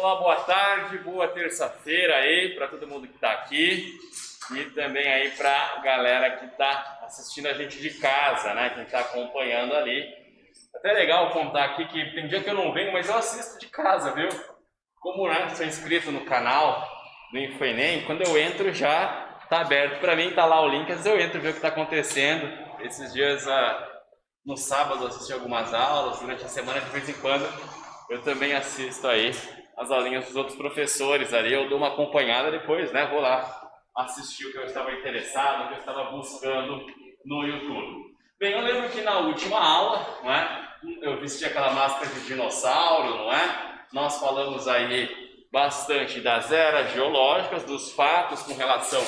Olá, boa tarde, boa terça-feira aí para todo mundo que está aqui e também aí para a galera que está assistindo a gente de casa, né? Quem está acompanhando ali. Até legal contar aqui que tem dia que eu não venho, mas eu assisto de casa, viu? Como, né, sou inscrito no canal do InfoEnem, quando eu entro já está aberto para mim, tá lá o link, às vezes eu entro ver o que está acontecendo. Esses dias, no sábado, eu assisti algumas aulas, durante a semana de vez em quando eu também assisto aí as aulinhas dos outros professores ali, eu dou uma acompanhada depois, né? Vou lá assistir o que eu estava interessado, o que eu estava buscando no YouTube. Bem, eu lembro que na última aula, não é? Eu vesti aquela máscara de dinossauro, não é? Nós falamos aí bastante das eras geológicas, dos fatos com relação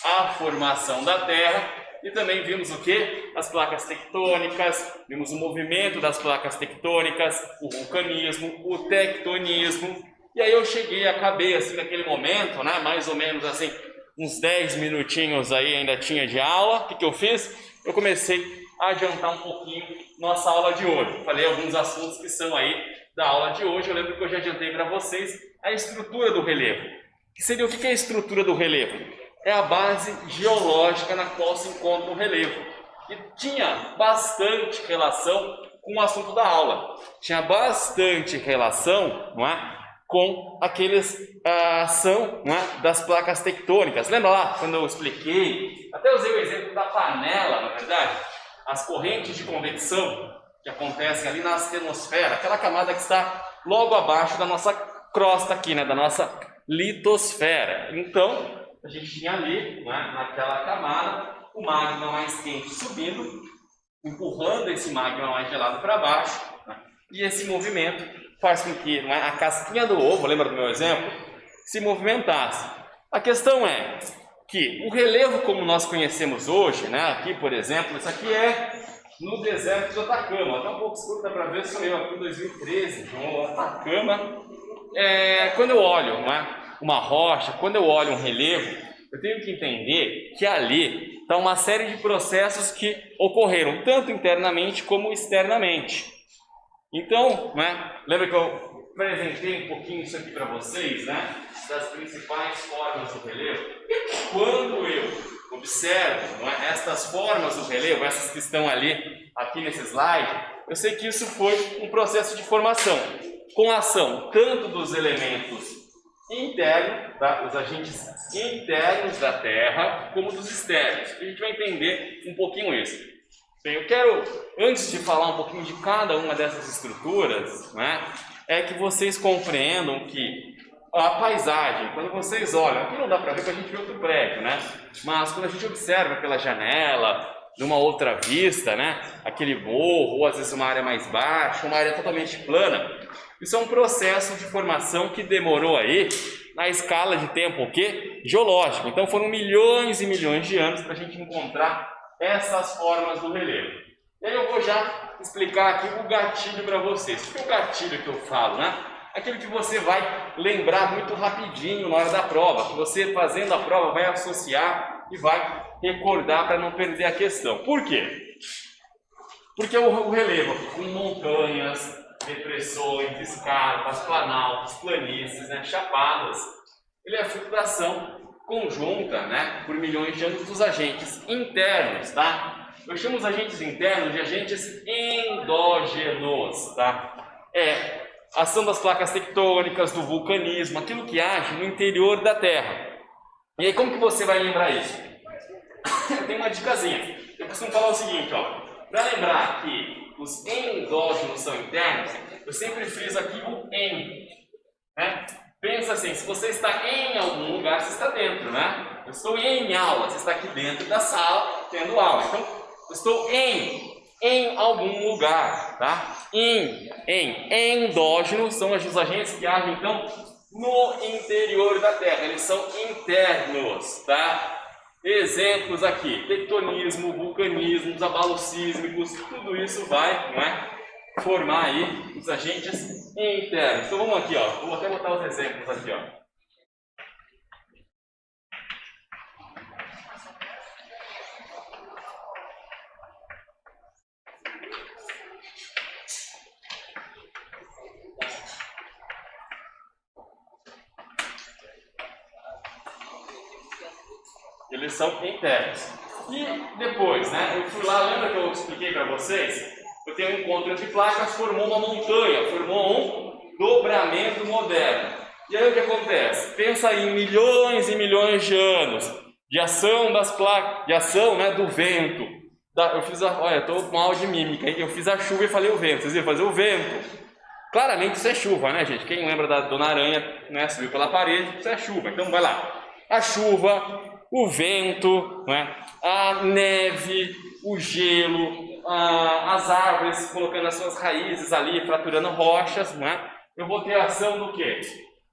à formação da Terra. E também vimos o que? As placas tectônicas, vimos o movimento das placas tectônicas, o vulcanismo, o tectonismo. E aí eu acabei assim naquele momento, né? Mais ou menos assim, uns 10 minutinhos aí ainda tinha de aula. O que eu fiz? Eu comecei a adiantar um pouquinho nossa aula de hoje. Falei alguns assuntos que são aí da aula de hoje. Eu lembro que eu já adiantei para vocês a estrutura do relevo. Que seria o que é a estrutura do relevo? É a base geológica na qual se encontra o relevo. E tinha bastante relação com o assunto da aula. Tinha bastante relação, não é, com a ação, não é, das placas tectônicas. Lembra lá quando eu expliquei? Até usei o exemplo da panela, na verdade. As correntes de convecção que acontecem ali na astenosfera, aquela camada que está logo abaixo da nossa crosta aqui, né, da nossa litosfera. Então, a gente tinha ali, né, naquela camada, o magma mais quente subindo, empurrando esse magma mais gelado para baixo, né, e esse movimento faz com que, né, a casquinha do ovo, lembra do meu exemplo, se movimentasse. A questão é que o relevo como nós conhecemos hoje, né, aqui por exemplo, isso aqui é no deserto do Atacama, até um pouco escuro, dá para ver, sou eu aqui em 2013, no Atacama. Quando eu olho, não é, uma rocha, quando eu olho um relevo, eu tenho que entender que ali está uma série de processos que ocorreram tanto internamente como externamente. Então, né, lembra que eu apresentei um pouquinho isso aqui para vocês, né, das principais formas do relevo? Quando eu observo, não é, estas formas do relevo, essas que estão ali, aqui nesse slide, eu sei que isso foi um processo de formação, com a ação tanto dos elementos internos, tá? Os agentes internos da Terra, como dos externos. A gente vai entender um pouquinho isso. Bem, eu quero, antes de falar um pouquinho de cada uma dessas estruturas, né, é que vocês compreendam que a paisagem, quando vocês olham, aqui não dá para ver porque a gente vê outro prédio, né? Mas quando a gente observa pela janela, numa outra vista, né, aquele morro, ou às vezes uma área mais baixa, uma área totalmente plana, isso é um processo de formação que demorou aí, na escala de tempo, o quê? Geológico. Então foram milhões e milhões de anos para a gente encontrar essas formas do relevo. E aí eu vou já explicar aqui o gatilho para vocês. O que é o gatilho que eu falo, né? Aquilo que você vai lembrar muito rapidinho na hora da prova, que você fazendo a prova vai associar e vai recordar para não perder a questão. Por quê? Porque o relevo, com montanhas, depressões, escarpas, planaltos, planícies, né, chapadas, ele é fruto da ação conjunta, né, por milhões de anos dos agentes internos, tá? Eu chamo os agentes internos de agentes endógenos, tá? A ação das placas tectônicas, do vulcanismo, aquilo que age no interior da Terra. E aí como que você vai lembrar isso? Tem uma dicasinha. Eu costumo falar o seguinte, ó, para lembrar que os endógenos são internos, eu sempre friso aqui o em, né? Pensa assim, se você está em algum lugar, você está dentro, né? Eu estou em aula, você está aqui dentro da sala tendo aula. Então, eu estou em algum lugar, tá? Endógenos são os agentes que agem, então, no interior da Terra. Eles são internos, tá? Exemplos aqui, tectonismo, vulcanismo, os abalos sísmicos, tudo isso vai, não é, formar aí os agentes internos. Então vamos aqui, ó, vou até botar os exemplos aqui, ó. Eles são internos. E depois, né, eu fui lá, lembra que eu expliquei para vocês? Eu tenho um encontro entre placas, formou uma montanha, formou um dobramento moderno. E aí o que acontece? Pensa em milhões e milhões de anos de ação das placas, de ação, né, do vento. Eu fiz olha, eu estou mal de mímica, hein? Eu fiz a chuva e falei o vento. Vocês viram fazer o vento? Claramente isso é chuva, né, gente? Quem lembra da Dona Aranha, né, subiu pela parede, isso é chuva. Então vai lá. A chuva, o vento, né, a neve, o gelo, as árvores colocando as suas raízes ali, fraturando rochas, né? Eu vou ter a ação do quê?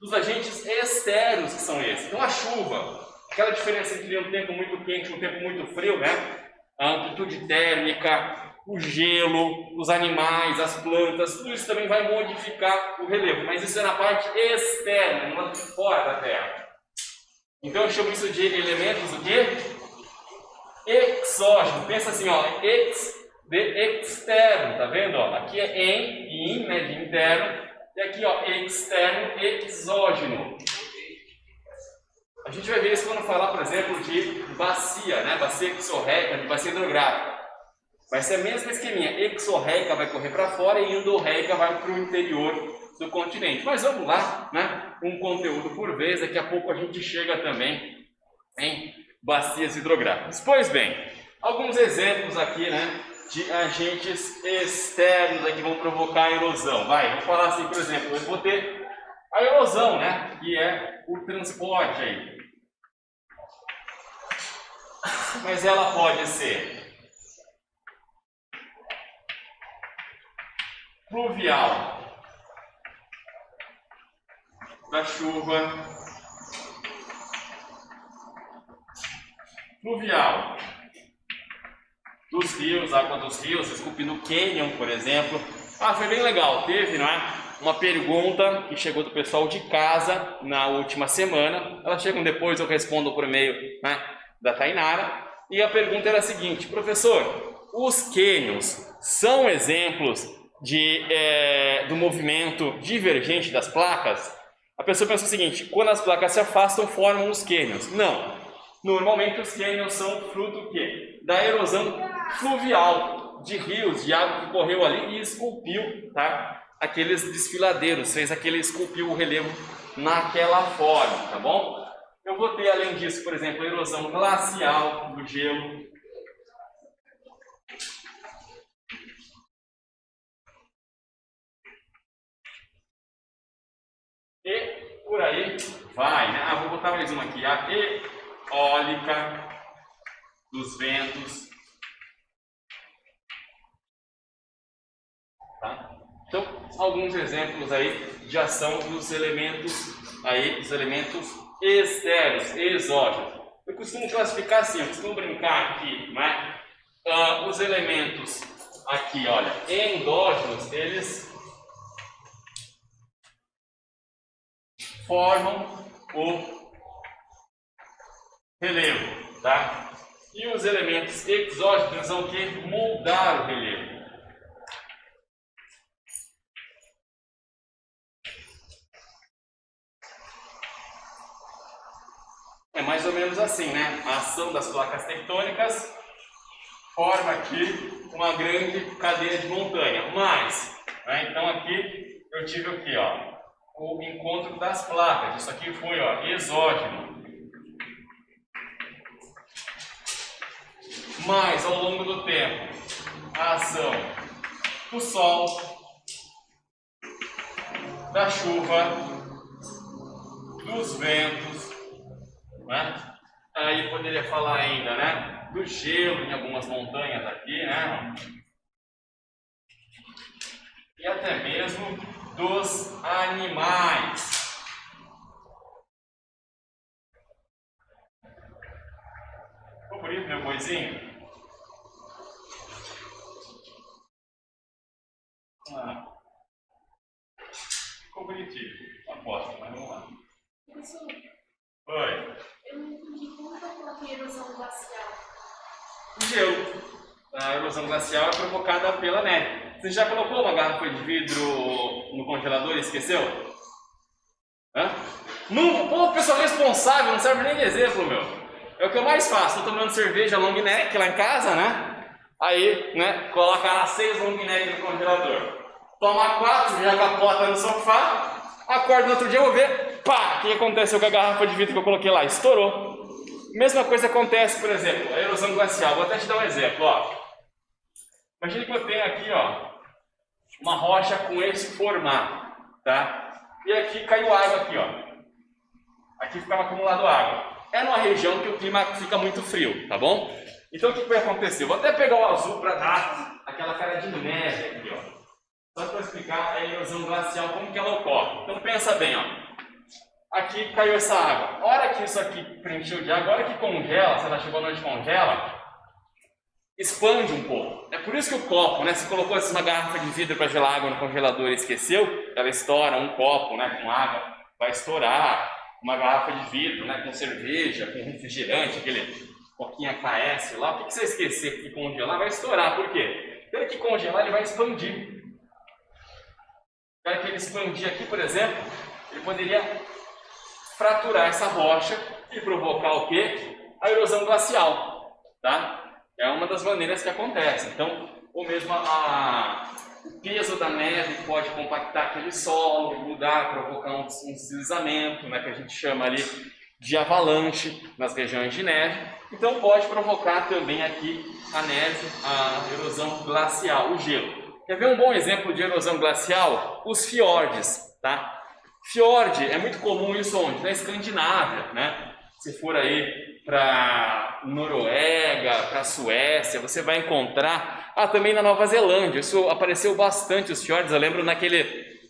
Dos agentes externos que são esses. Então a chuva, aquela diferença entre um tempo muito quente e um tempo muito frio, né? A amplitude térmica, o gelo, os animais, as plantas, tudo isso também vai modificar o relevo, mas isso é na parte externa, no lado de fora da Terra. Então eu chamo isso de elementos o quê? Exógeno. Pensa assim, ó, de externo, tá vendo? Ó? Aqui é in, né, de interno, e aqui, ó, externo, exógeno. A gente vai ver isso quando falar, por exemplo, de bacia, né? Bacia exorreica, de bacia hidrográfica. Vai ser a mesma esqueminha. Exorreica vai correr para fora e endorreica vai para o interior do continente. Mas vamos lá, né? Um conteúdo por vez. Daqui a pouco a gente chega também em bacias hidrográficas. Pois bem, alguns exemplos aqui, né? De agentes externos que vão provocar erosão. Vou falar assim, por exemplo, eu vou ter a erosão, né? Que é o transporte aí. Mas ela pode ser pluvial da chuva, pluvial dos rios, água dos rios, esculpindo Canyon, por exemplo. Foi bem legal, teve, não é? Uma pergunta que chegou do pessoal de casa na última semana. Elas chegam depois, eu respondo por e-mail, né, da Tainara. E a pergunta era a seguinte: professor, os cânions são exemplos do movimento divergente das placas? A pessoa pensa o seguinte: quando as placas se afastam, formam os cânions. Não. Normalmente os cânions são fruto do quê? Da erosão fluvial de rios, de água que correu ali e esculpiu, tá? Aqueles desfiladeiros, esculpiu o relevo naquela forma, tá bom? Eu vou ter, além disso, por exemplo, a erosão glacial do gelo. E por aí vai, né? Vou botar mais uma aqui, a eólica dos ventos. Tá? Então, alguns exemplos aí de ação dos elementos externos, exógenos. Eu costumo classificar assim, eu costumo brincar aqui, né? Os elementos aqui, olha, endógenos, eles formam o relevo, tá? E os elementos exógenos vão moldar o relevo. É mais ou menos assim, né? A ação das placas tectônicas forma aqui uma grande cadeia de montanha. Mas, né, então aqui eu tive o quê, ó? O encontro das placas. Isso aqui foi, ó, exógeno. Mas ao longo do tempo, a ação do sol, da chuva, dos ventos, né? Aí poderia falar ainda, né, do gelo em algumas montanhas aqui, né? E até mesmo dos animais. Ficou bonito meu boizinho? Ficou bonitinho, aposto, mas vamos lá. Professor, Oi. eu não entendi como está falando erosão glacial. O gelo. A erosão glacial é provocada pela neve. Você já colocou uma garrafa de vidro no congelador e esqueceu? Não, pô, pessoal responsável, não serve nem de exemplo, meu. É o que eu mais faço. Estou tomando cerveja long neck lá em casa, né? Aí, né, coloca lá 6 long neck no congelador. Toma 4, já capota no sofá. Acordo no outro dia, eu vou ver, pá, o que aconteceu com a garrafa de vidro que eu coloquei lá? Estourou. Mesma coisa acontece, por exemplo, a erosão glacial. Vou até te dar um exemplo, ó. Imagina que eu tenho aqui, ó, uma rocha com esse formato, tá? E aqui caiu água aqui, ó. Aqui ficava acumulado água. É numa região que o clima fica muito frio, tá bom? Então o que vai acontecer? Vou até pegar o azul para dar aquela cara de neve aqui, ó. Só para explicar a erosão glacial, como que ela ocorre. Então pensa bem, ó. Aqui caiu essa água. A hora que isso aqui preencheu de água, a hora que congela, se ela chegou à noite congela, expande um pouco. É por isso que o copo, né? Se colocou uma garrafa de vidro para gelar água no congelador e esqueceu, ela estoura. Um copo, né, com água vai estourar. Uma garrafa de vidro, né, com cerveja, com refrigerante, aquele coquinha KS lá. O que você esquecer de congelar vai estourar. Por quê? Pelo que congelar, ele vai expandir. Para que ele expandir aqui, por exemplo, ele poderia fraturar essa rocha e provocar o quê? A erosão glacial, tá? É uma das maneiras que acontece. Então, ou mesmo o peso da neve pode compactar aquele solo, mudar, provocar um deslizamento, né, que a gente chama ali de avalanche nas regiões de neve. Então, pode provocar também aqui a neve, a erosão glacial, o gelo. Quer ver um bom exemplo de erosão glacial? Os fiordes, tá? Fiord é muito comum isso onde? Na Escandinávia, né? Se for aí para Noruega, para Suécia, você vai encontrar, também na Nova Zelândia, isso apareceu bastante, os fiordes, eu lembro naquele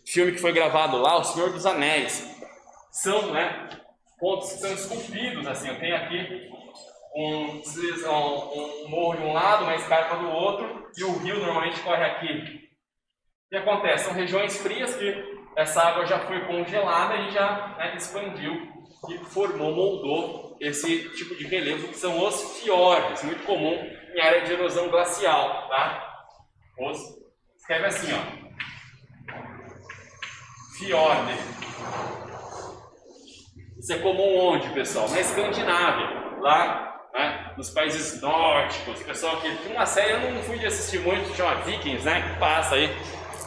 filme que foi gravado lá, O Senhor dos Anéis, são, né, pontos que são esculpidos, assim, eu tenho aqui um morro de um lado, uma escarpa do outro, e o rio normalmente corre aqui. O que acontece? São regiões frias que essa água já foi congelada e já, né, expandiu e formou, moldou esse tipo de relevo que são os fiordes, muito comum em área de erosão glacial, tá? Escreve assim, ó. Fiorde. Isso é comum onde, pessoal? Na Escandinávia, lá, né, nos países nórdicos. Pessoal, que tem uma série, eu não fui assistir muito, chama Vikings, né? Que passa aí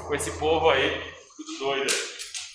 com esse povo aí, tudo doido.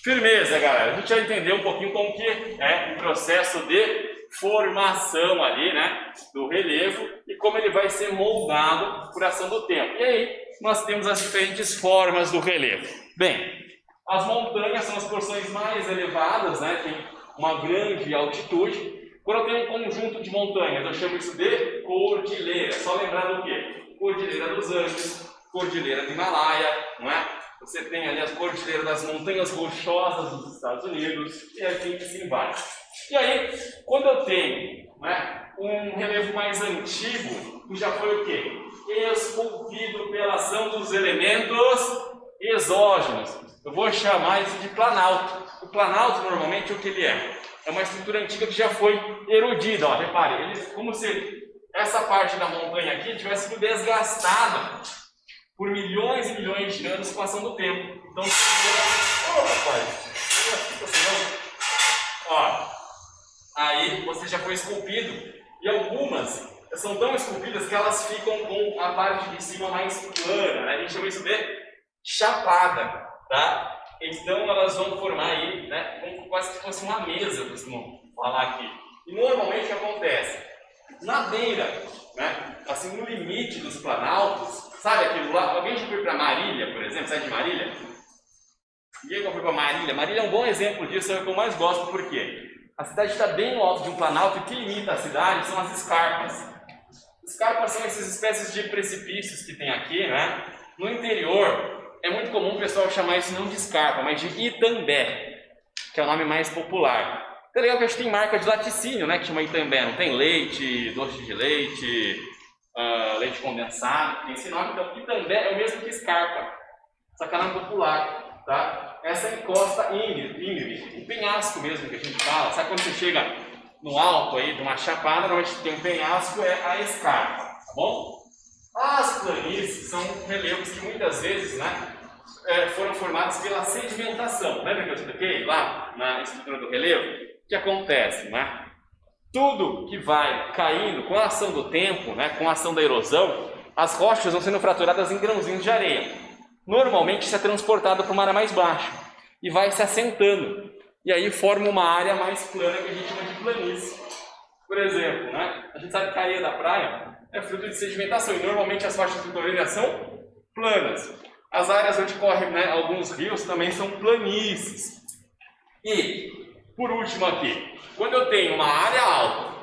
Firmeza, galera. A gente já entendeu um pouquinho como que é o processo de formação ali, né, do relevo e como ele vai ser moldado por ação do tempo. E aí, nós temos as diferentes formas do relevo. Bem, as montanhas são as porções mais elevadas, né, tem uma grande altitude. Quando eu tenho um conjunto de montanhas, eu chamo isso de cordilheira. Só lembrar do quê? Cordilheira dos Andes, Cordilheira do Himalaia, não é? Você tem ali as cordilheiras das montanhas rochosas dos Estados Unidos e assim vai. E aí, quando eu tenho, né, um relevo mais antigo, que já foi o quê? Esculpido pela ação dos elementos exógenos. Eu vou chamar isso de planalto. O planalto, normalmente, o que ele é? É uma estrutura antiga que já foi erodida. Ó, repare, ele, como se essa parte da montanha aqui tivesse sido desgastada por milhões e milhões de anos com a ação do tempo. Então, ó, aí você já foi esculpido. E algumas são tão esculpidas que elas ficam com a parte de cima mais plana, né? A gente chama isso de chapada, tá? Então elas vão formar aí, né, como quase que fosse uma mesa, eu costumo falar aqui. E normalmente o que acontece? Na beira, né, assim no limite dos planaltos, sabe aquilo lá? Alguém já foi para Marília, por exemplo? Sai de Marília? Ninguém já foi para Marília? Marília é um bom exemplo disso, é o que eu mais gosto, por quê? A cidade está bem no alto de um planalto e o que limita a cidade são as escarpas. Escarpas são essas espécies de precipícios que tem aqui, né? No interior, é muito comum o pessoal chamar isso não de escarpa, mas de Itambé, que é o nome mais popular. É legal que a gente tem marca de laticínio, né, que chama Itambé. Não tem leite, doce de leite, leite condensado, tem esse nome. Então, Itambé é o mesmo que escarpa, só que é nome popular, tá? Essa encosta íngreme, o penhasco mesmo que a gente fala. Sabe quando você chega no alto aí de uma chapada, normalmente tem um penhasco, é a escarpa, tá bom? As planícies são relevos que muitas vezes, né, foram formados pela sedimentação. Lembra que eu expliquei lá na estrutura do relevo? O que acontece, né? tudo que vai caindo com a ação do tempo, né, com a ação da erosão, as rochas vão sendo fraturadas em grãozinhos de areia. Normalmente isso é transportado para uma área mais baixa e vai se assentando. E aí forma uma área mais plana que a gente chama de planície. Por exemplo, né, a gente sabe que a areia da praia é fruto de sedimentação e normalmente as rochas litorâneas são planas. As áreas onde correm, né, alguns rios também são planícies. E, por último aqui, quando eu tenho uma área alta,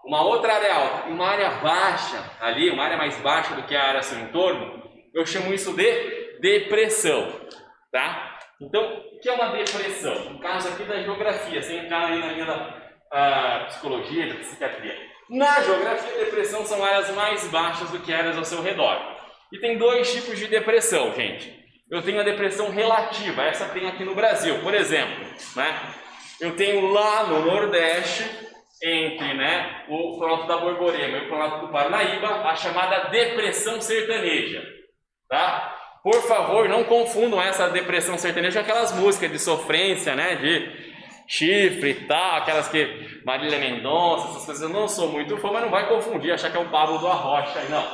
uma outra área alta e uma área baixa ali, uma área mais baixa do que a área ao seu entorno, eu chamo isso de depressão, tá? Então, o que é uma depressão? No caso aqui da geografia, sem entrar aí na linha da psicologia, da psiquiatria. Na geografia, depressão são áreas mais baixas do que áreas ao seu redor. E tem dois tipos de depressão, gente. Eu tenho a depressão relativa, essa tem aqui no Brasil, por exemplo, né? Eu tenho lá no Nordeste, entre, né, o Planalto da Borborema e o Planalto do Parnaíba, a chamada depressão sertaneja, tá? Por favor, não confundam essa depressão sertaneja com aquelas músicas de sofrência, né, de chifre e tal, aquelas que Marília Mendonça, essas coisas, eu não sou muito fã, mas não vai confundir, achar que é o Pablo do Arrocha, não.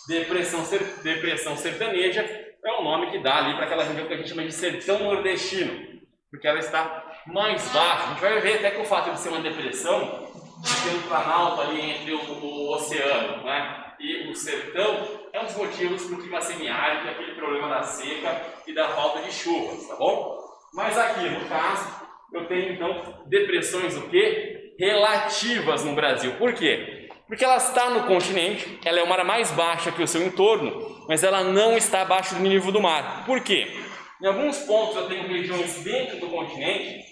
Depressão sertaneja é o nome que dá ali para aquela região que a gente chama de sertão nordestino, porque ela está mais baixa. A gente vai ver até que o fato de ser uma depressão, de ter um planalto ali entre o oceano, né, e o sertão, é um dos motivos para o clima semiárido, aquele problema da seca e da falta de chuvas, tá bom? Mas aqui, no caso, eu tenho então depressões o quê? Relativas no Brasil. Por quê? Porque ela está no continente, ela é uma área mais baixa que o seu entorno, mas ela não está abaixo do nível do mar. Por quê? Em alguns pontos eu tenho regiões dentro do continente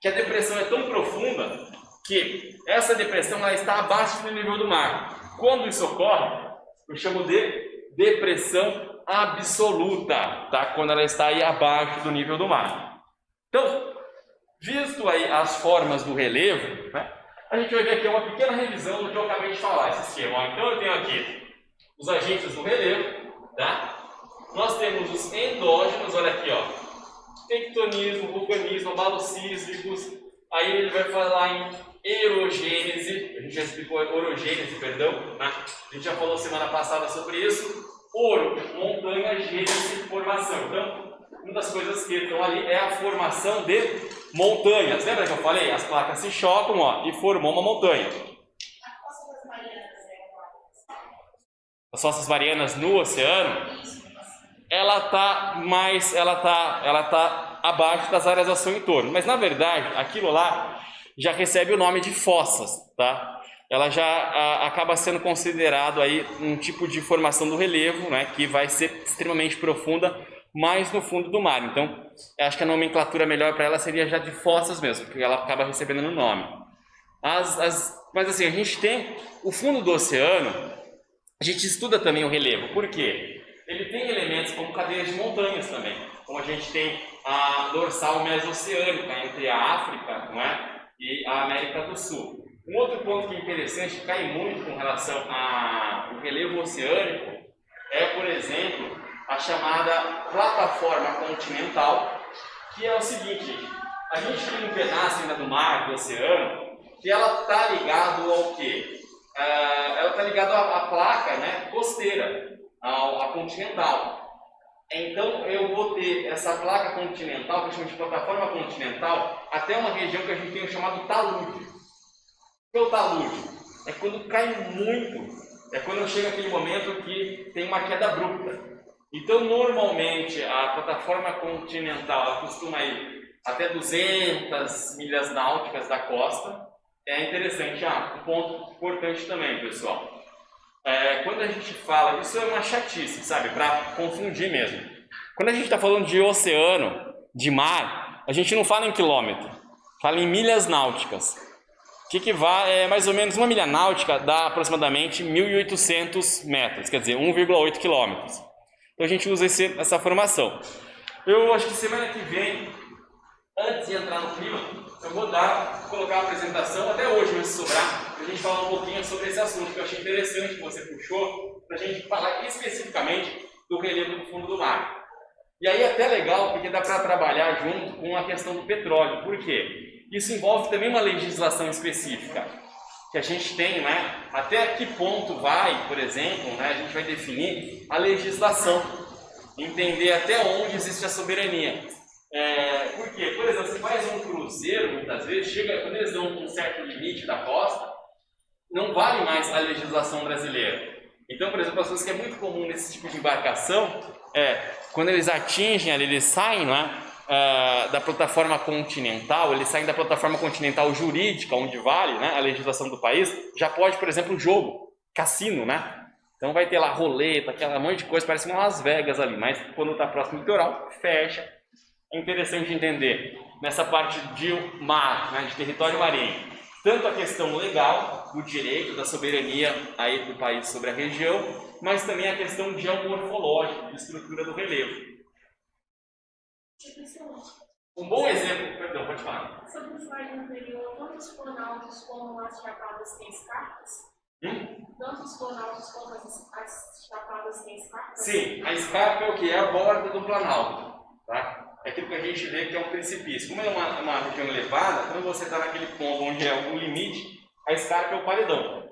que a depressão é tão profunda que essa depressão ela está abaixo do nível do mar. Quando isso ocorre, eu chamo de depressão absoluta, tá? Quando ela está aí abaixo do nível do mar. Então, visto aí as formas do relevo, né, a gente vai ver aqui uma pequena revisão do que eu acabei de falar, esse esquema. Então eu tenho aqui os agentes do relevo, tá? Nós temos os endógenos, olha aqui, ó, tectonismo, vulcanismo, abalos sísmicos. Aí ele vai falar em erogênese, a gente já explicou orogênese, perdão, né? A gente já falou semana passada sobre isso. Oro, montanha, gênese, formação. Então, uma das coisas que estão ali é a formação de montanhas. Lembra que eu falei? As placas se chocam, ó, e formou uma montanha. As fossas marianas no oceano, ela tá abaixo das áreas ao seu entorno. Mas na verdade, aquilo lá já recebe o nome de fossas, tá? Ela já acaba sendo considerado aí um tipo de formação do relevo, né, que vai ser extremamente profunda, mais no fundo do mar. Então, eu acho que a nomenclatura melhor para ela seria já de fossas mesmo, porque ela acaba recebendo no nome. Mas assim, a gente tem o fundo do oceano, a gente estuda também o relevo. Por quê? Ele tem elementos como cadeias de montanhas também, como a gente tem a dorsal mesoceânica entre a África, não é, e a América do Sul. Um outro ponto que é interessante, que cai muito com relação ao relevo oceânico, é, por exemplo, a chamada plataforma continental, que é o seguinte: a gente tem um pedaço ainda do mar, do oceano, que ela está ligado ao quê? Ela está ligada à placa, né, costeira, à continental. Então eu vou ter essa placa continental, que a gente chama de plataforma continental, até uma região que a gente tem o chamado talúdio. O que é o talúdio? É quando cai muito, é quando chega aquele momento que tem uma queda abrupta. Então normalmente a plataforma continental ela costuma ir até 200 milhas náuticas da costa. É interessante, um ponto importante também, pessoal. Quando a gente fala, isso é uma chatice, sabe, para confundir mesmo. Quando a gente está falando de oceano, de mar, a gente não fala em quilômetro, fala em milhas náuticas. O que vai, mais ou menos uma milha náutica dá aproximadamente 1.800 metros, quer dizer, 1,8 quilômetros. Então a gente usa essa formação. Eu acho que semana que vem, antes de entrar no clima, eu vou colocar a apresentação, até hoje, se sobrar, para a gente falar um pouquinho sobre esse assunto que eu achei interessante que você puxou, para a gente falar especificamente do relevo do fundo do mar. E aí é até legal, porque dá para trabalhar junto com a questão do petróleo. Por quê? Isso envolve também uma legislação específica. que a gente tem, né? Até que ponto vai, por exemplo, né? A gente vai definir a legislação, entender até onde existe a soberania. Por quê? Por exemplo, você faz um cruzeiro, muitas vezes, chega, quando eles dão um certo limite da costa, não vale mais a legislação brasileira. Então, por exemplo, as coisas que é muito comum nesse tipo de embarcação quando eles atingem ali, eles saem, não é? Da plataforma continental, eles saem da plataforma continental jurídica, onde vale, né, a legislação do país, já pode, por exemplo, jogo, cassino, né? Então vai ter lá roleta, aquela monte de coisa, parece uma Las Vegas ali, mas quando está próximo do litoral, fecha. É interessante entender nessa parte de mar, né, de território marinho, tanto a questão legal, do direito, da soberania aí do país sobre a região, mas também a questão geomorfológica, de estrutura do relevo. Um bom exemplo, perdão, pode falar. Sobre o slide anterior, quantos planaltos como as chapadas têm escarpas? Quantos planaltos como as chapadas têm escarpas? Sim, a escarpa é o que? É a borda do planalto, tá? É aquilo que a gente vê que é um precipício. Como é uma região elevada, quando você está naquele ponto onde é algum limite, a escarpa é o paredão.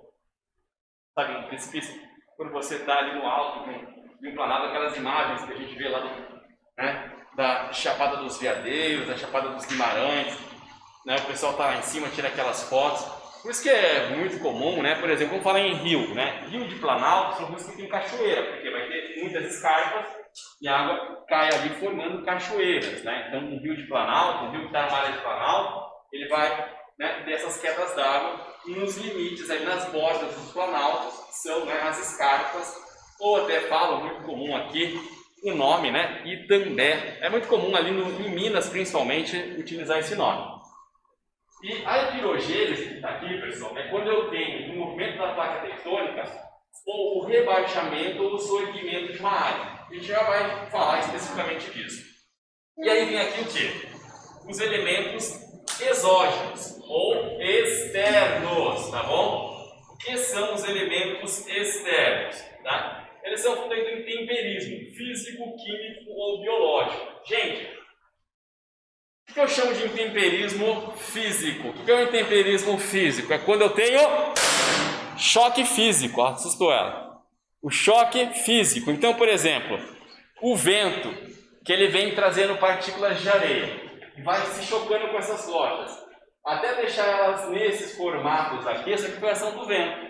Sabe, um precipício? Quando você está ali no alto de um planalto, aquelas imagens que a gente vê lá da Chapada dos Veadeiros, da Chapada dos Guimarães, né? O pessoal está lá em cima, tira aquelas fotos. Por isso que é muito comum, né? Por exemplo, vamos falar em rio, né? Rio de Planalto são rios que tem cachoeira, porque vai ter muitas escarpas e a água cai ali formando cachoeiras, né? Então, um rio de Planalto, um rio que está numa área de Planalto, ele vai, né, ter essas quedas d'água nos limites, ali nas bordas dos planaltos, que são, né, as escarpas, ou até falam, muito comum aqui, o nome, né, Itambé. É muito comum ali em Minas, principalmente, utilizar esse nome. E a epirogênese, que está aqui, pessoal, é quando eu tenho o movimento da placa tectônica ou o rebaixamento ou o soerguimento de uma área. A gente já vai falar especificamente disso. E aí vem aqui o quê? Os elementos exógenos ou externos, tá bom? O que são os elementos externos, tá? Eles são fruto do intemperismo físico, químico ou biológico. Gente, o que eu chamo de intemperismo físico? O que é o intemperismo físico? É quando eu tenho choque físico. Ó, assustou ela. O choque físico. Então, por exemplo, o vento, que ele vem trazendo partículas de areia, vai se chocando com essas rochas, até deixar elas nesses formatos aqui, essa aqui foi a ação do vento.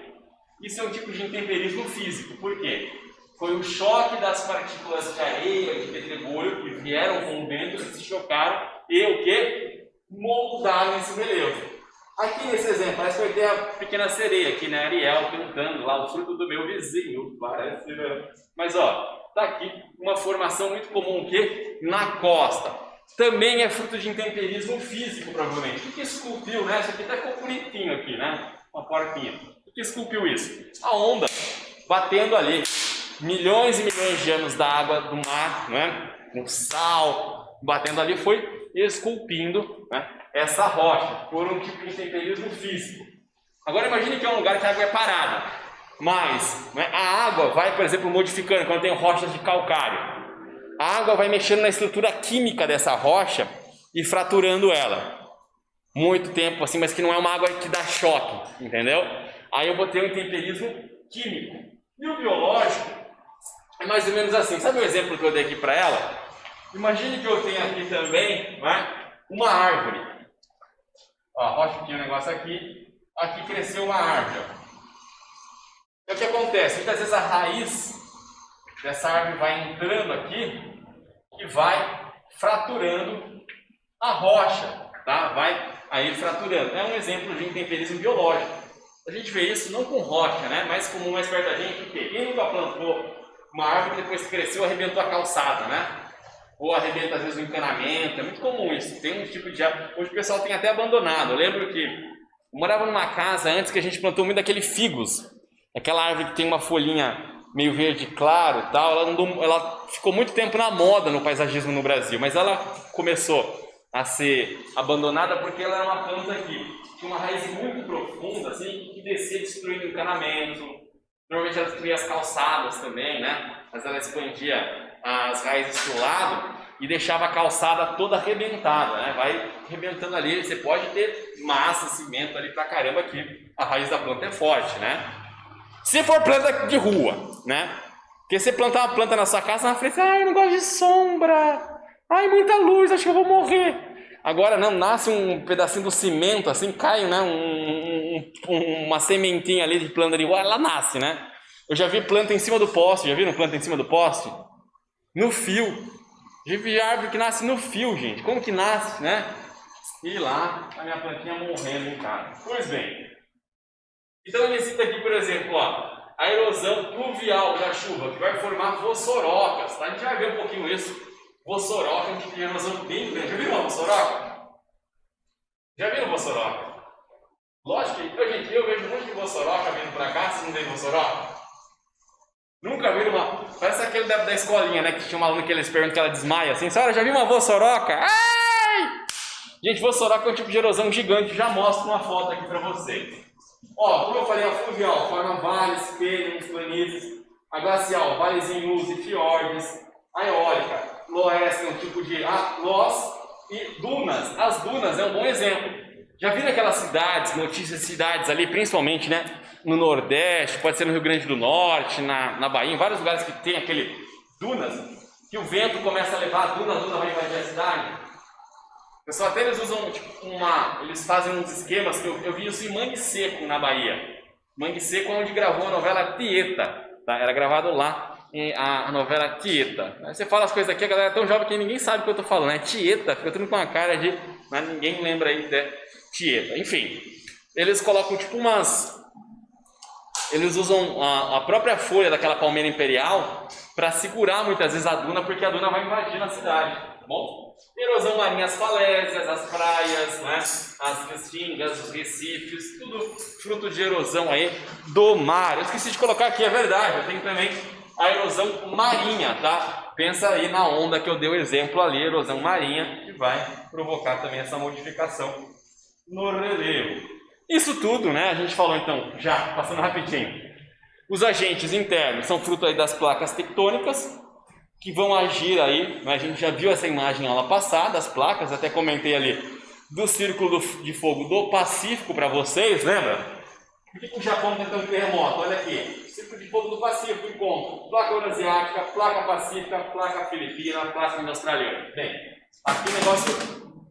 Isso é um tipo de intemperismo físico. Por quê? Foi o choque das partículas de areia, de pedregulho, que vieram com o vento, que se chocaram e o quê? Moldaram esse relevo. Aqui nesse exemplo, parece que vai ter a pequena sereia aqui, né? Ariel cantando lá, o fruto do meu vizinho, parece, né? Mas ó, tá aqui uma formação muito comum o quê? Na costa. Também é fruto de intemperismo físico, provavelmente. O que esculpiu, né? Isso aqui até ficou bonitinho aqui, né? Uma porquinha. O que esculpiu isso? A onda batendo ali. Milhões e milhões de anos da água do mar, né? Com sal batendo ali, foi esculpindo, né, essa rocha por um tipo de intemperismo físico. Agora imagine que é um lugar que a água é parada, mas, né, a água vai, por exemplo, modificando quando tem rochas de calcário. A água vai mexendo na estrutura química dessa rocha e fraturando ela. Muito tempo assim, mas que não é uma água que dá choque, entendeu? Aí eu botei o intemperismo químico. E o biológico é mais ou menos assim. Sabe o exemplo que eu dei aqui para ela? Imagine que eu tenho aqui também, né, uma árvore. Ó, a rocha tinha um negócio aqui. Aqui cresceu uma árvore. E o que acontece? Muitas vezes a raiz dessa árvore vai entrando aqui e vai fraturando a rocha, tá? Vai aí fraturando. É um exemplo de intemperismo biológico. A gente vê isso não com rocha, né? Mais comum mais perto da gente, porque quem nunca plantou uma árvore depois que cresceu arrebentou a calçada, né? Ou arrebenta às vezes o encanamento, é muito comum isso. Tem um tipo de árvore, hoje o pessoal tem até abandonado. Eu lembro que eu morava numa casa antes que a gente plantou muito daquele figos, aquela árvore que tem uma folhinha meio verde claro e tal. Ela ficou muito tempo na moda no paisagismo no Brasil, mas ela começou a ser abandonada porque ela era uma planta que tinha uma raiz muito profunda, assim, que descia destruindo o encanamento. Normalmente ela destruía as calçadas também, né? Mas ela expandia as raízes para o lado. e deixava a calçada toda arrebentada, né? Vai arrebentando ali, você pode ter massa, cimento ali pra caramba aqui, a raiz da planta é forte, né? Se for planta de rua, né? Porque você plantar uma planta na sua casa, na frente, eu não gosto de sombra, muita luz, acho que eu vou morrer. Agora não, nasce um pedacinho do cimento, assim, cai, né? Uma sementinha ali de planta de rua, ela nasce, né? Eu já vi planta em cima do poste, já viram planta em cima do poste? No fio. Já vi árvore que nasce no fio, gente. Como que nasce, né? E lá, a minha plantinha morrendo em casa. Pois bem. Então ele cita aqui, por exemplo, ó, a erosão pluvial da chuva, que vai formar vossorocas, tá? A gente vai ver um pouquinho isso. Vossoroca é um tipo de erosão bem grande. Já viram uma vossoroca? Já viram vossoroca? Lógico que, gente, eu vejo um monte de vossoroca vindo pra cá, vocês não veem vossoroca? Nunca viram uma... Parece aquele da escolinha, né? Que tinha uma aluna que eles perguntam que ela desmaia assim. Senhora, já viu uma vossoroca? Ai! Gente, vossoroca é um tipo de erosão gigante. Já mostro uma foto aqui pra vocês. Ó, como eu falei, a fluvial forma vales, cânions, planícies. A glacial, vales em luz e fiordes. A eólica, loess, é um tipo de loss. E dunas. As dunas é um bom exemplo. Já viram aquelas cidades, notícias de cidades ali, principalmente, né? No Nordeste, pode ser no Rio Grande do Norte, na Bahia, em vários lugares que tem aquele dunas, que o vento começa a levar a duna vai invadir a cidade. Pessoal, até eles usam tipo, eles fazem uns esquemas, que eu vi isso em Mangue Seco, na Bahia. Mangue Seco é onde gravou a novela Tieta, tá? Era gravado lá a novela Tieta. Aí você fala as coisas aqui, a galera é tão jovem que ninguém sabe o que eu tô falando, né? Tieta, fica tudo com uma cara de... Mas ninguém lembra aí de Tieta. Enfim, eles colocam tipo eles usam a própria folha daquela palmeira imperial para segurar muitas vezes a duna, porque a duna vai invadir na cidade, tá bom? Erosão marinha, as falésias, as praias, né? As restingas, os recifes, tudo fruto de erosão aí do mar. Eu esqueci de colocar aqui, é verdade, eu tenho também a erosão marinha, tá? Pensa aí na onda que eu dei o exemplo ali, erosão marinha, que vai provocar também essa modificação no relevo. Isso tudo, né? A gente falou então, já passando rapidinho. Os agentes internos são fruto aí das placas tectônicas que vão agir aí. A gente já viu essa imagem na aula passada, as placas, até comentei ali do Círculo de Fogo do Pacífico para vocês, lembra? Por que o Japão tem tanto terremoto? Olha aqui, Círculo de Fogo do Pacífico, encontro placa Eurasiática, placa Pacífica, placa Filipina, placa Australiana. Bem, aqui o negócio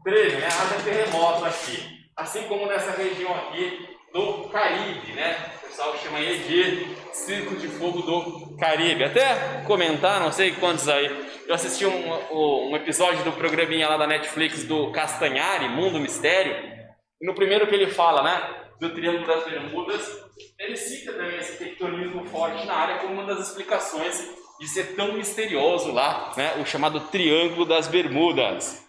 treme, né? Haja terremoto aqui. Assim como nessa região aqui do Caribe, né? O pessoal chama aí de Círculo de Fogo do Caribe. Até comentar, não sei quantos aí. Eu assisti um episódio do programinha lá da Netflix do Castanhari, Mundo Mistério. E no primeiro que ele fala, né? Do Triângulo das Bermudas, ele cita também esse tectonismo forte na área como uma das explicações de ser tão misterioso lá, né? O chamado Triângulo das Bermudas.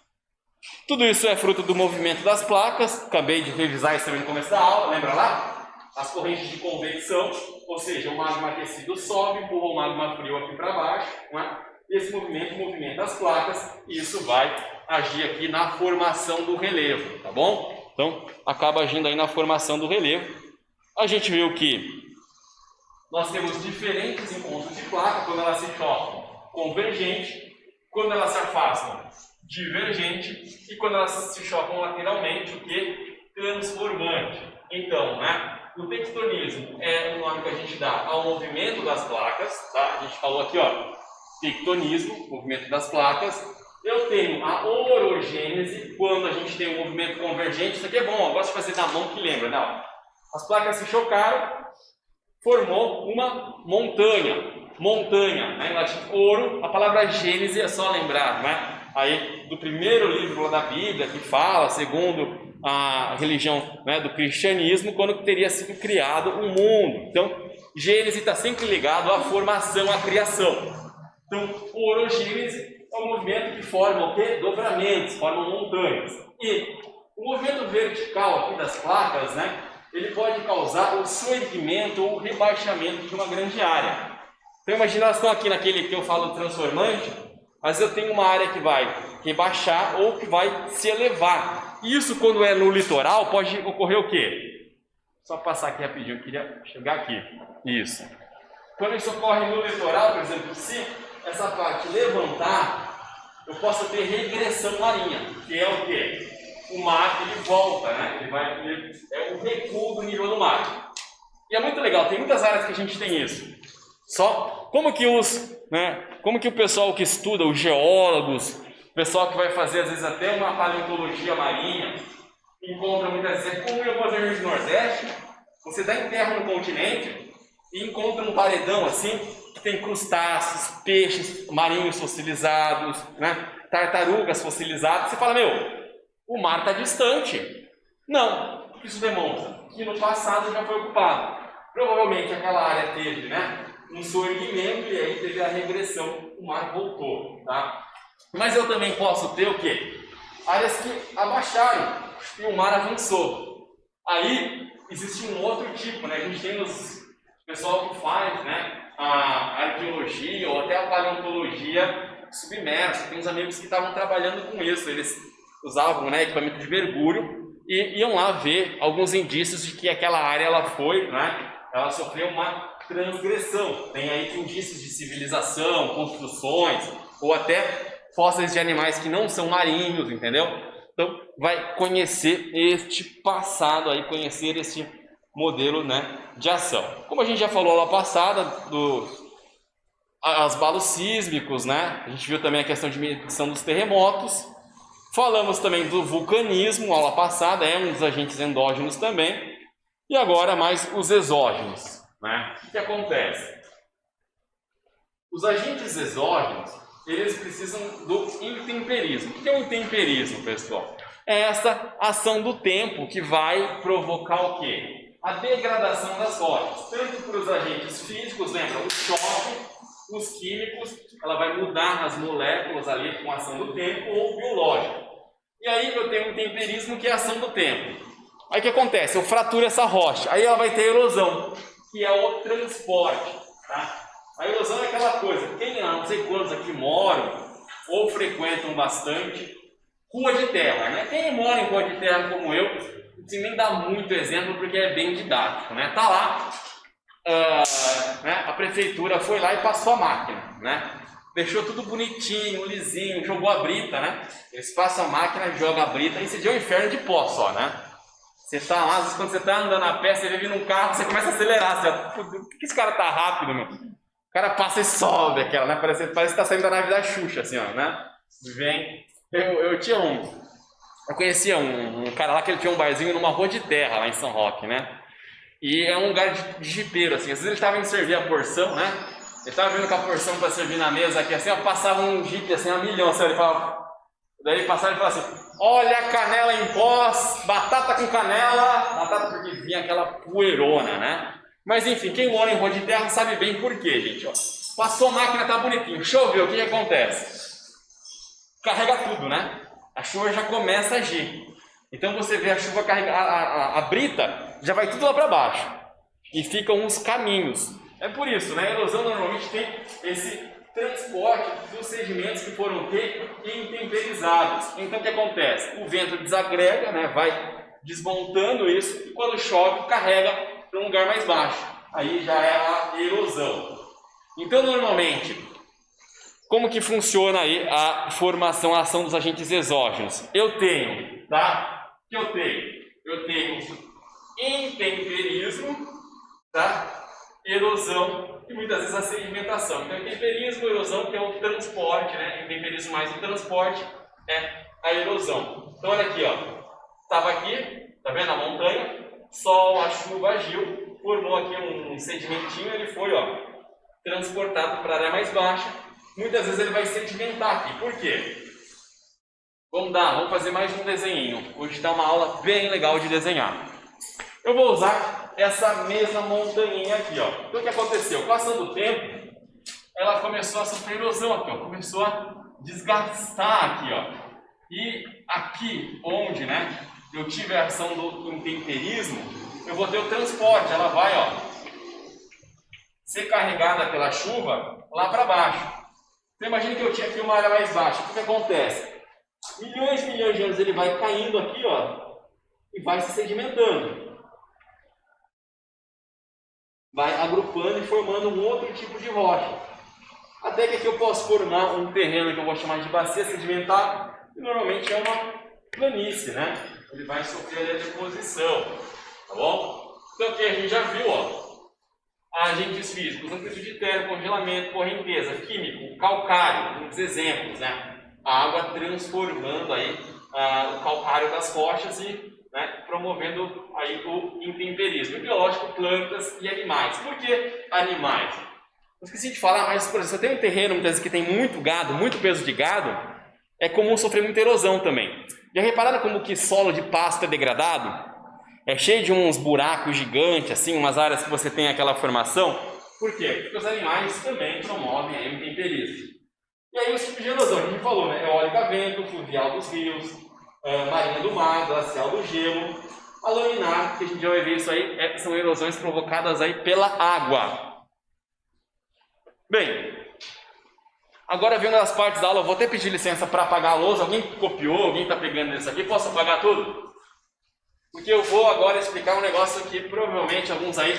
Tudo isso é fruto do movimento das placas. Acabei de revisar isso também no começo da aula, lembra lá? As correntes de convecção, ou seja, o magma aquecido sobe, empurra o magma frio aqui para baixo, né? Esse movimento movimenta as placas e isso vai agir aqui na formação do relevo, tá bom? Então, acaba agindo aí na formação do relevo. A gente viu que nós temos diferentes encontros de placa, quando elas se chocam, convergente, quando elas se afastam, divergente, e quando elas se chocam lateralmente, o que? Transformante. Então, né? O tectonismo é o nome que a gente dá ao movimento das placas, tá? A gente falou aqui, ó, tectonismo, movimento das placas. Eu tenho a orogênese, quando a gente tem um movimento convergente. Isso aqui é bom, eu gosto de fazer na mão que lembra, né? As placas se chocaram, formou uma montanha. Montanha, né? Em latim, ouro. A palavra gênese é só lembrar, né? Aí do primeiro livro da Bíblia que fala, segundo a religião, né, do cristianismo, quando teria sido criado o mundo. Então, Gênese está sempre ligado à formação, à criação. Então, o orogênese é um movimento que forma o quê? Dobramentos, forma montanhas. E o movimento vertical aqui das placas, né, ele pode causar o soerguimento ou o rebaixamento de uma grande área. Então, imagina, elas estão aqui naquele que eu falo transformante, mas eu tenho uma área que vai rebaixar ou que vai se elevar. Isso, quando é no litoral, pode ocorrer o quê? Só passar aqui rapidinho, eu queria chegar aqui. Isso. Quando isso ocorre no litoral, por exemplo, se essa parte levantar, eu posso ter regressão marinha, que é o quê? O mar ele volta, né? É o recuo do nível do mar. E é muito legal, tem muitas áreas que a gente tem isso. Só como que como que o pessoal que estuda, os geólogos, o pessoal que vai fazer às vezes até uma paleontologia marinha, encontra muitas vezes, como em algumas regiões do Nordeste, você dá em terra no continente e encontra um paredão assim, que tem crustáceos, peixes marinhos fossilizados, né? Tartarugas fossilizadas. Você fala, meu, o mar está distante. Não, o que isso demonstra? Que no passado já foi ocupado. Provavelmente aquela área teve, né, um soerguimento e aí teve a regressão, o mar voltou, tá? Mas eu também posso ter o quê? Áreas que abaixaram e o mar avançou. Aí existe um outro tipo, né? A gente tem o pessoal que faz, né, a arqueologia ou até a paleontologia submersa. Tem uns amigos que estavam trabalhando com isso. Eles usavam, né, equipamento de mergulho e iam lá ver alguns indícios de que aquela área ela sofreu uma transgressão. Tem aí indícios de civilização, construções ou até fósseis de animais que não são marinhos, entendeu? Então vai conhecer este passado aí, conhecer este modelo, né, de ação. Como a gente já falou lá passada dos abalos sísmicos, né? A gente viu também a questão de medição dos terremotos. Falamos também do vulcanismo, aula passada, é um dos agentes endógenos também. E agora mais os exógenos, né? O que acontece? Os agentes exógenos, eles precisam do intemperismo. O que é o intemperismo, pessoal? É essa ação do tempo que vai provocar o quê? A degradação das rochas. Tanto para os agentes físicos, lembra? O choque, os químicos, ela vai mudar as moléculas ali com a ação do tempo, ou biológico. E aí eu tenho um intemperismo que é a ação do tempo. Aí o que acontece? Eu fraturo essa rocha, aí ela vai ter erosão, que é o transporte, tá? A erosão é aquela coisa, quem não sei quantos aqui moram ou frequentam bastante rua de terra, né? Quem mora em rua de terra como eu, não precisa nem dar muito exemplo porque é bem didático, né? Tá lá, né? A prefeitura foi lá e passou a máquina, né? Deixou tudo bonitinho, lisinho, jogou a brita, né? Eles passam a máquina, jogam a brita e esse dia é um inferno de pó só, né? Você tá lá, às vezes quando você tá andando a pé, você vê vindo um carro, você começa a acelerar, você por que esse cara tá rápido, meu? O cara passa e sobe aquela, né? Parece que tá saindo da nave da Xuxa, assim, ó, né? Vem. Eu conhecia um cara lá que ele tinha um barzinho numa rua de terra lá em São Roque, né? E é um lugar de jipeiro, assim. Às vezes ele estava indo servir a porção, né? Ele estava vindo com a porção para servir na mesa aqui, assim, ó, passava um jipe assim, a milhão, assim, ele falava. Daí ele passava e falava assim: olha a canela em pós, batata com canela, batata porque vinha aquela poeirona, né? Mas enfim, quem mora em rua de terra sabe bem por quê, gente, ó. Passou a máquina, tá bonitinho, choveu, o que acontece? Carrega tudo, né? A chuva já começa a agir. Então você vê a chuva carregar, a brita já vai tudo lá para baixo. E ficam uns caminhos. É por isso, né? A erosão normalmente tem esse transporte dos sedimentos que foram intemperizados. Então o que acontece? O vento desagrega, né? Vai desmontando isso e quando chove carrega para um lugar mais baixo. Aí já é a erosão. Então normalmente, como que funciona aí a formação, a ação dos agentes exógenos? Eu tenho, tá? O que eu tenho? Eu tenho intemperismo, tá? Erosão e muitas vezes a sedimentação. Então, intemperismo, erosão, que é o transporte, né? Intemperismo mais o transporte é a erosão. Então, olha aqui, ó. Estava aqui, tá vendo a montanha? Sol, a chuva agiu, formou aqui um sedimentinho, ele foi, ó, transportado para a área mais baixa. Muitas vezes ele vai sedimentar aqui. Por quê? Vamos fazer mais um desenho. Hoje está uma aula bem legal de desenhar. Eu vou usar essa mesma montanha aqui, ó. Então o que aconteceu? Com a ação do tempo, ela começou a sofrer erosão aqui, ó. Começou a desgastar aqui, ó. E aqui, onde, né, eu tive a ação do intemperismo, eu vou ter o transporte. Ela vai, ó, ser carregada pela chuva lá para baixo. Então imagina que eu tinha aqui uma área mais baixa. O que acontece? Milhões e milhões de anos ele vai caindo aqui, ó, e vai se sedimentando. Vai agrupando e formando um outro tipo de rocha. até que aqui eu posso formar um terreno que eu vou chamar de bacia sedimentar, que normalmente é uma planície, né? Ele vai sofrer a deposição, tá bom? Então aqui a gente já viu, ó, agentes físicos, amplitude de terra, congelamento, correnteza, químico, calcário, uns exemplos, né? A água transformando aí o calcário das rochas e, né, promovendo aí o intemperismo. E biológico, plantas e animais. Por que animais? Eu esqueci de falar, mas, por exemplo, se eu tenho um terreno muitas vezes que tem muito gado, muito peso de gado, é comum sofrer muita erosão também. Já repararam como que solo de pasto é degradado? É cheio de uns buracos gigantes, assim, umas áreas que você tem aquela formação. Por quê? Porque os animais também promovem aí o intemperismo. E aí os tipos de erosão, a gente falou, né? Eólica a vento, fluvial dos rios, marinha do mar, glacial do gelo, a laminar, que a gente já vai ver isso aí, são erosões provocadas aí pela água. Bem, agora vendo as partes da aula, eu vou até pedir licença para apagar a lousa. Alguém copiou, alguém está pegando isso aqui? Posso apagar tudo? Porque eu vou agora explicar um negócio que provavelmente alguns aí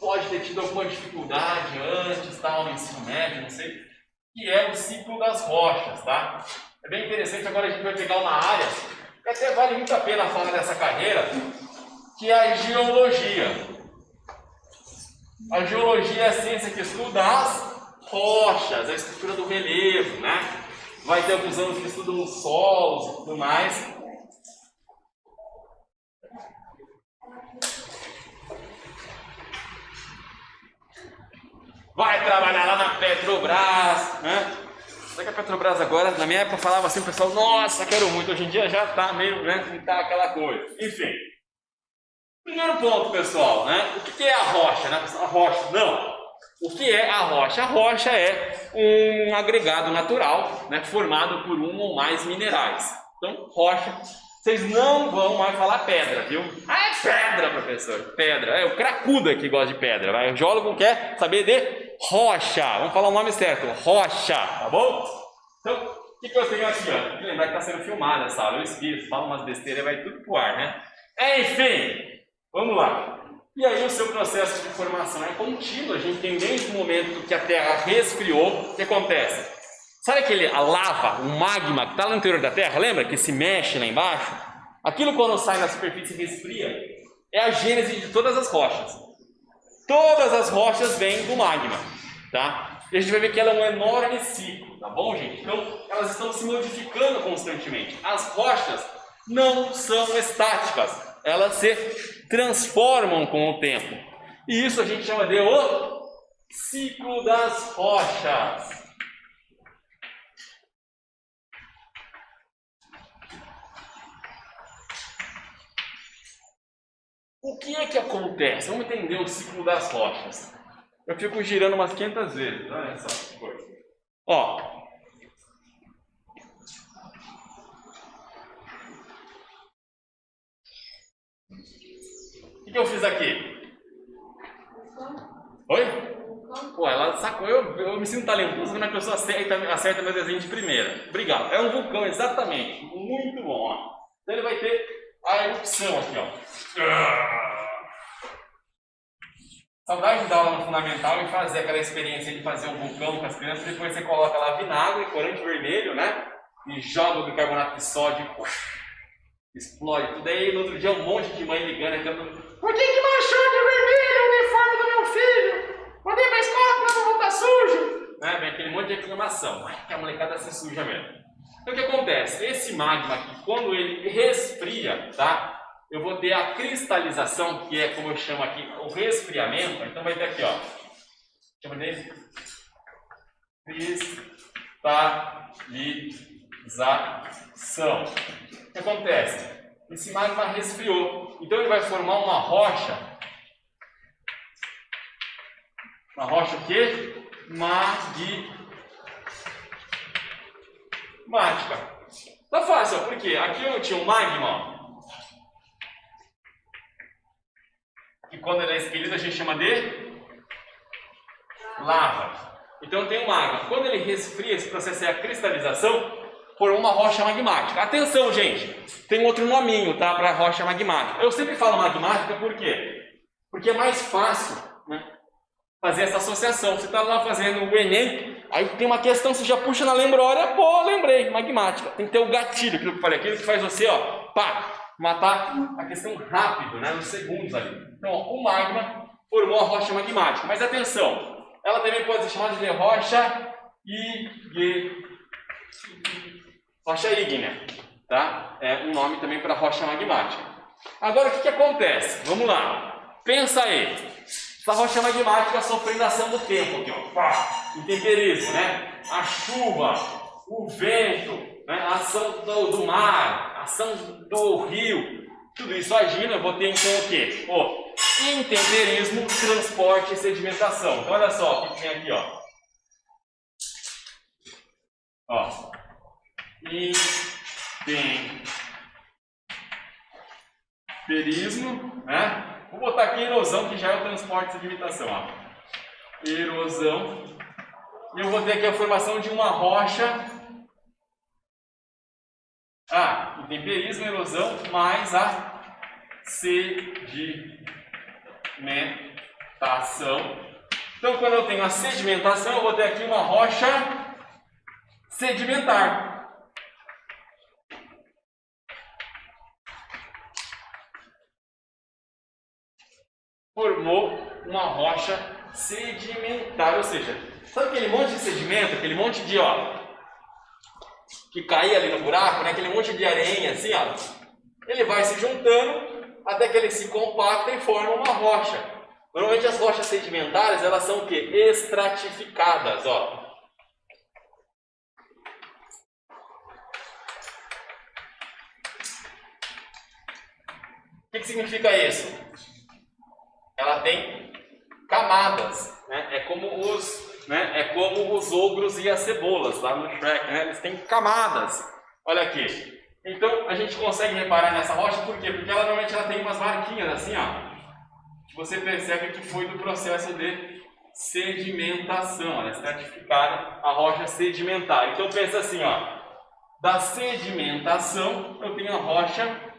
pode ter tido alguma dificuldade antes, tal, no ensino médio, não sei, que é o ciclo das rochas, tá? É bem interessante, agora a gente vai pegar uma área que até vale muito a pena falar dessa carreira, que é a geologia. A geologia é a ciência que estuda as rochas, a estrutura do relevo, né? Vai ter alguns anos que estudam os solos e tudo mais. Vai trabalhar lá na Petrobras, né? Só que a Petrobras agora, na minha época, falava assim, o pessoal, nossa, quero muito. Hoje em dia já tá meio, né, não tá aquela coisa. Enfim. Primeiro ponto, pessoal, né? O que é a rocha, né? A rocha, não. O que é a rocha? A rocha é um agregado natural, né, formado por um ou mais minerais. Então, rocha, vocês não vão mais falar pedra, viu? Ah, é pedra, professor. Pedra. É o cracuda que gosta de pedra. Vai? O geólogo quer saber de rocha. Vamos falar o nome certo. Rocha, tá bom? Então, o que eu tenho aqui? Ó? Tem que lembrar que está sendo filmada essa aula. Eu esqueço, falo umas besteiras e vai tudo pro ar, né? Enfim, vamos lá. E aí o seu processo de formação é contínuo. A gente tem desde o momento que a Terra resfriou, o que acontece? Sabe a lava, o magma que está lá no interior da Terra, lembra? Que se mexe lá embaixo? Aquilo quando sai na superfície e resfria, é a gênese de todas as rochas. Todas as rochas vêm do magma, tá? E a gente vai ver que ela é um enorme ciclo, tá bom, gente? Então, elas estão se modificando constantemente. As rochas não são estáticas, elas se transformam com o tempo. E isso a gente chama de o ciclo das rochas. O que é que acontece? Vamos entender o ciclo das rochas. Eu fico girando umas 500 vezes, olha só que coisa. Ó. O que eu fiz aqui? Oi? Pô, ela sacou, eu me sinto talentoso quando a pessoa acerta meu desenho de primeira. Obrigado. É um vulcão, exatamente. Muito bom, ó. Então ele vai ter a erupção aqui, ó. Saudade de dar aula no fundamental e fazer aquela experiência de fazer um vulcão com as crianças. Depois você coloca lá vinagre, corante vermelho, né? E joga o bicarbonato de sódio. Explode tudo. Aí no outro dia um monte de mãe ligando e cantando: por que manchou de vermelho o uniforme do meu filho? Pode ir pra escola pra não voltar sujo. Né? Vem aquele monte de reclamação. Ai, que a molecada se suja mesmo. Então o que acontece? Esse magma aqui, quando ele resfria, tá? Eu vou ter a cristalização, que é como eu chamo aqui, o resfriamento. Então vai ter aqui, ó. Chama de cristalização. O que acontece? Esse magma resfriou. Então ele vai formar uma rocha. Uma rocha o quê? Magmática. Tá fácil, ó. Por quê? Aqui eu tinha um magma, ó. E quando ele é expelido a gente chama de lava. Então tem um magma. Quando ele resfria, esse processo é a cristalização, formou uma rocha magmática. Atenção, gente, tem outro nominho, tá, para rocha magmática. Eu sempre falo magmática por quê? Porque é mais fácil, né, fazer essa associação. Você está lá fazendo o Enem, aí tem uma questão, você já puxa na memória, pô, lembrei, magmática. Tem que ter o gatilho, aquilo que eu falei, aquilo que faz você, ó, pá, matar a questão rápido, né, nos segundos ali. Então, ó, o magma formou a rocha magmática. Mas atenção, ela também pode ser chamada de rocha ígnea, tá? É um nome também para rocha magmática. Agora, o que acontece? Vamos lá, pensa aí. Essa rocha magmática sofrendo a ação do tempo aqui, ó, pá, intemperismo, né? A chuva, o vento, né? A ação do mar, a ação do rio, tudo isso agindo, eu vou ter então o quê? Intemperismo, transporte e sedimentação. Então olha só o que tem aqui, ó. Intemperismo, né? Vou botar aqui erosão, que já é o transporte e sedimentação, ó. Erosão. E eu vou ter aqui a formação de uma rocha. Intemperismo, erosão, mais a sedimentação. Então, quando eu tenho a sedimentação, eu vou ter aqui uma rocha sedimentar. Formou uma rocha sedimentar, ou seja, sabe aquele monte de sedimento, aquele monte de, que caía ali no buraco, né? Aquele monte de areinha assim, ó, ele vai se juntando até que ele se compacta e forma uma rocha. Normalmente as rochas sedimentares, elas são o quê? Estratificadas, ó. O que significa isso? Ela tem camadas, né? É como os ogros e as cebolas lá no Shrek, né? Eles têm camadas. Olha aqui. Então a gente consegue reparar nessa rocha, por quê? Porque normalmente ela tem umas marquinhas assim, ó, que você percebe que foi do processo de sedimentação. Ela é estratificada, a rocha sedimentar. Então pensa assim, ó, da sedimentação eu tenho a rocha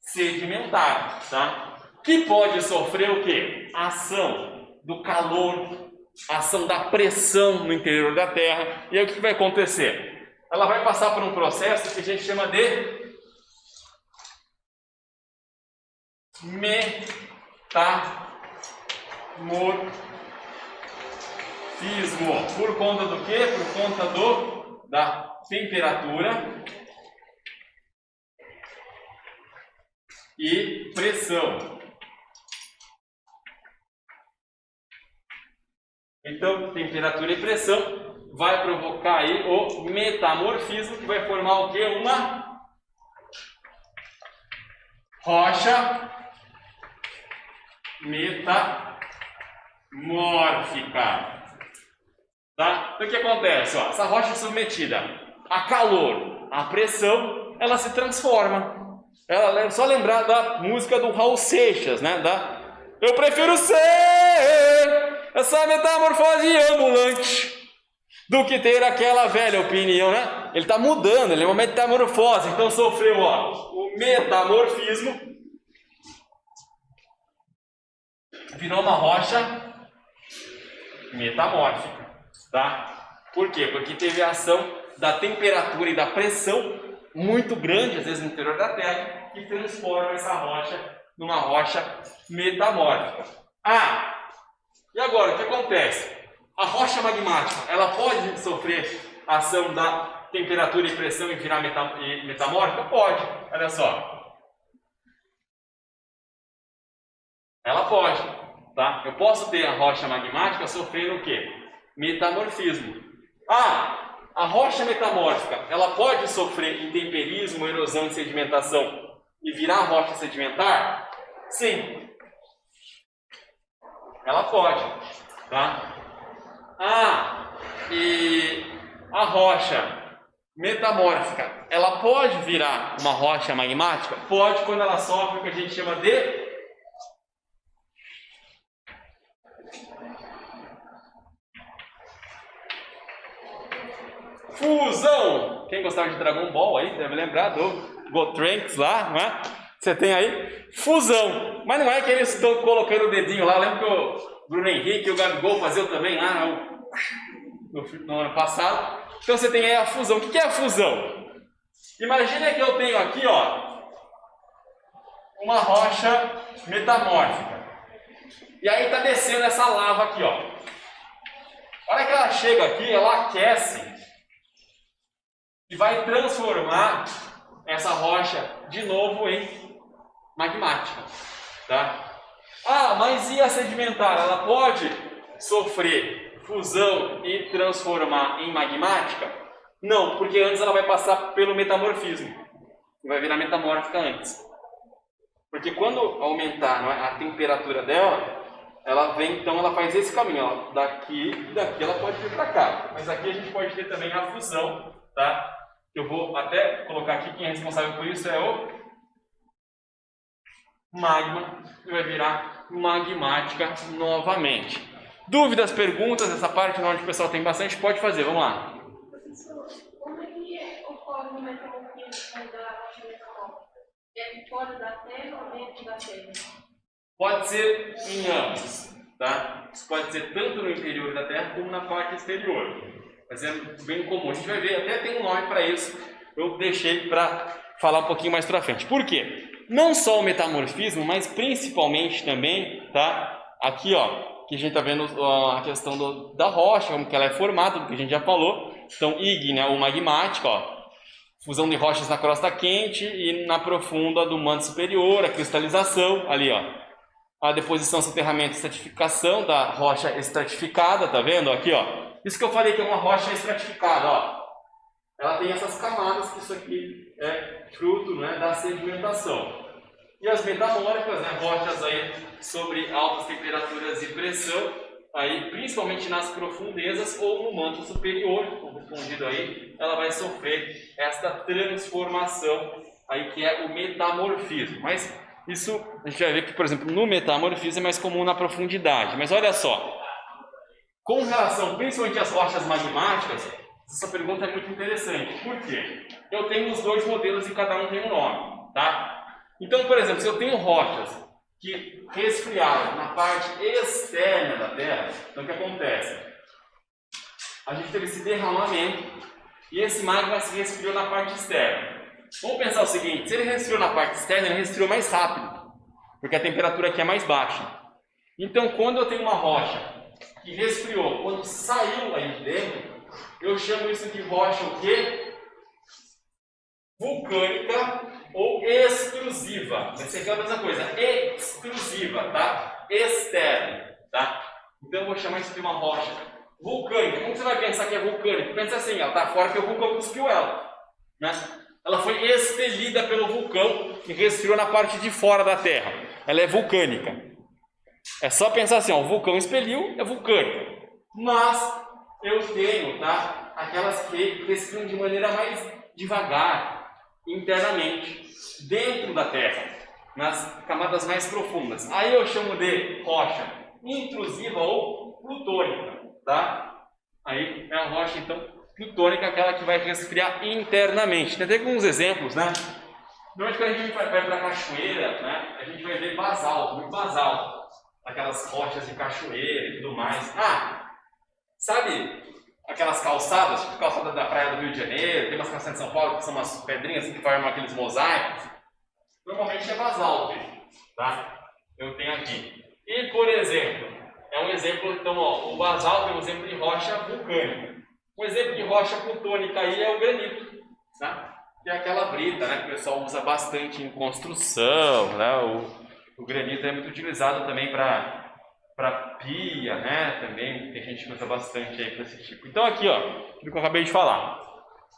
sedimentar, tá? Que pode sofrer o quê? A ação do calor, a ação da pressão no interior da Terra. E aí o que vai acontecer? Ela vai passar por um processo que a gente chama de metamorfismo. Por conta do quê? Por conta da temperatura e pressão. Então, temperatura e pressão vai provocar aí o metamorfismo, que vai formar o quê? Uma rocha metamórfica. Tá? Então, o que acontece? Essa rocha submetida a calor, a pressão, ela se transforma. Ela é só lembrar da música do Raul Seixas, né? Eu prefiro ser essa metamorfose ambulante do que ter aquela velha opinião, né? Ele está mudando, ele é uma metamorfose. Então sofreu o metamorfismo, virou uma rocha metamórfica, tá? Por quê? Porque teve a ação da temperatura e da pressão muito grande, às vezes no interior da Terra, que transforma essa rocha numa rocha metamórfica. E agora, o que acontece? A rocha magmática, ela pode sofrer a ação da temperatura e pressão e virar metamórfica? Pode, olha só. Ela pode, tá? Eu posso ter a rocha magmática sofrendo o quê? Metamorfismo. A rocha metamórfica, ela pode sofrer intemperismo, erosão e sedimentação e virar rocha sedimentar? Sim. Ela pode, tá? E a rocha metamórfica, ela pode virar uma rocha magmática? Pode, quando ela sofre o que a gente chama de fusão. Quem gostava de Dragon Ball aí deve lembrar do Gotrunks lá, não é? Você tem aí fusão, mas não é que eles estão colocando o dedinho lá. Eu lembro que Bruno Henrique e o Gabigol faziam também lá no ano passado. Então você tem aí a fusão. O que é a fusão? Imagina que eu tenho aqui, ó, uma rocha metamórfica. E aí está descendo essa lava aqui, ó. A hora que ela chega aqui, ela aquece e vai transformar essa rocha de novo em magmática, tá? Ah, mas e a sedimentar? Ela pode sofrer fusão e transformar em magmática? Não, porque antes ela vai passar pelo metamorfismo e vai virar metamórfica antes. Porque quando aumentar, não é, a temperatura dela, ela vem, então ela faz esse caminho, ó, daqui e daqui ela pode vir para cá. Mas aqui a gente pode ter também a fusão, tá? Eu vou até colocar aqui, quem é responsável por isso é o magma, que vai virar magmática novamente. Dúvidas, perguntas, essa parte onde o pessoal tem bastante, pode fazer, vamos lá. Professor, como é que ocorre o metamorfismo da rocha metamórfica? É fora da Terra ou dentro da Terra? Pode ser em ambos, tá? Isso pode ser tanto no interior da Terra como na parte exterior. Mas é bem comum. A gente vai ver, até tem um nome para isso. Eu deixei para falar um pouquinho mais para frente. Por quê? Não só o metamorfismo, mas principalmente também, tá? Aqui, ó, que a gente está vendo a questão da rocha, como que ela é formada, do que a gente já falou. Então, ígnea ou magmática, ó. Fusão de rochas na crosta quente e na profunda do manto superior, a cristalização, ali, ó. A deposição, soterramento e estratificação da rocha estratificada, tá vendo? Aqui, ó. Isso que eu falei que é uma rocha estratificada, ó. Ela tem essas camadas, que isso aqui é fruto, né, da sedimentação. E as metamórficas, né, rochas aí sobre altas temperaturas e pressão, aí principalmente nas profundezas ou no manto superior, correspondido aí, ela vai sofrer esta transformação aí que é o metamorfismo. Mas isso a gente vai ver que, por exemplo, no metamorfismo é mais comum na profundidade. Mas olha só, com relação principalmente às rochas magmáticas, essa pergunta é muito interessante. Por quê? Eu tenho os dois modelos e cada um tem um nome, tá? Então, por exemplo, se eu tenho rochas que resfriaram na parte externa da Terra, então o que acontece? A gente teve esse derramamento e esse magma se resfriou na parte externa. Vamos pensar o seguinte, se ele resfriou na parte externa, ele resfriou mais rápido, porque a temperatura aqui é mais baixa. Então, quando eu tenho uma rocha que resfriou, quando saiu aí de dentro, eu chamo isso de rocha o quê? Vulcânica ou extrusiva. Vai ser aquela mesma coisa, extrusiva, tá? Externa, tá? Então eu vou chamar isso de uma rocha vulcânica. Como você vai pensar que é vulcânica? Pensa assim, ela está fora porque o vulcão cuspiu ela, né? Ela foi expelida pelo vulcão e resfriou na parte de fora da Terra. Ela é vulcânica. É só pensar assim, ó, o vulcão expeliu, é vulcânica. Mas eu tenho, tá, aquelas que resfriam de maneira mais devagar, internamente, dentro da Terra, nas camadas mais profundas. Aí eu chamo de rocha intrusiva ou plutônica, tá? Aí é a rocha, então, plutônica, aquela que vai resfriar internamente. Tem até alguns exemplos, né? Normalmente quando a gente vai para a cachoeira, né, a gente vai ver basalto, muito basalto. Aquelas rochas de cachoeira e tudo mais. Ah, sabe aquelas calçadas, tipo calçada da praia do Rio de Janeiro, tem umas calçadas de São Paulo que são umas pedrinhas assim, que formam aqueles mosaicos? Normalmente é basalto, tá? Eu tenho aqui. E, por exemplo, é um exemplo, então, ó, o basalto é um exemplo de rocha vulcânica. Um exemplo de rocha plutônica aí é o granito, tá? Que é aquela brita, né, que o pessoal usa bastante em construção, né? O granito é muito utilizado também para pia, né? Também tem gente que usa bastante aí para esse tipo. Então aqui, ó, o que eu acabei de falar.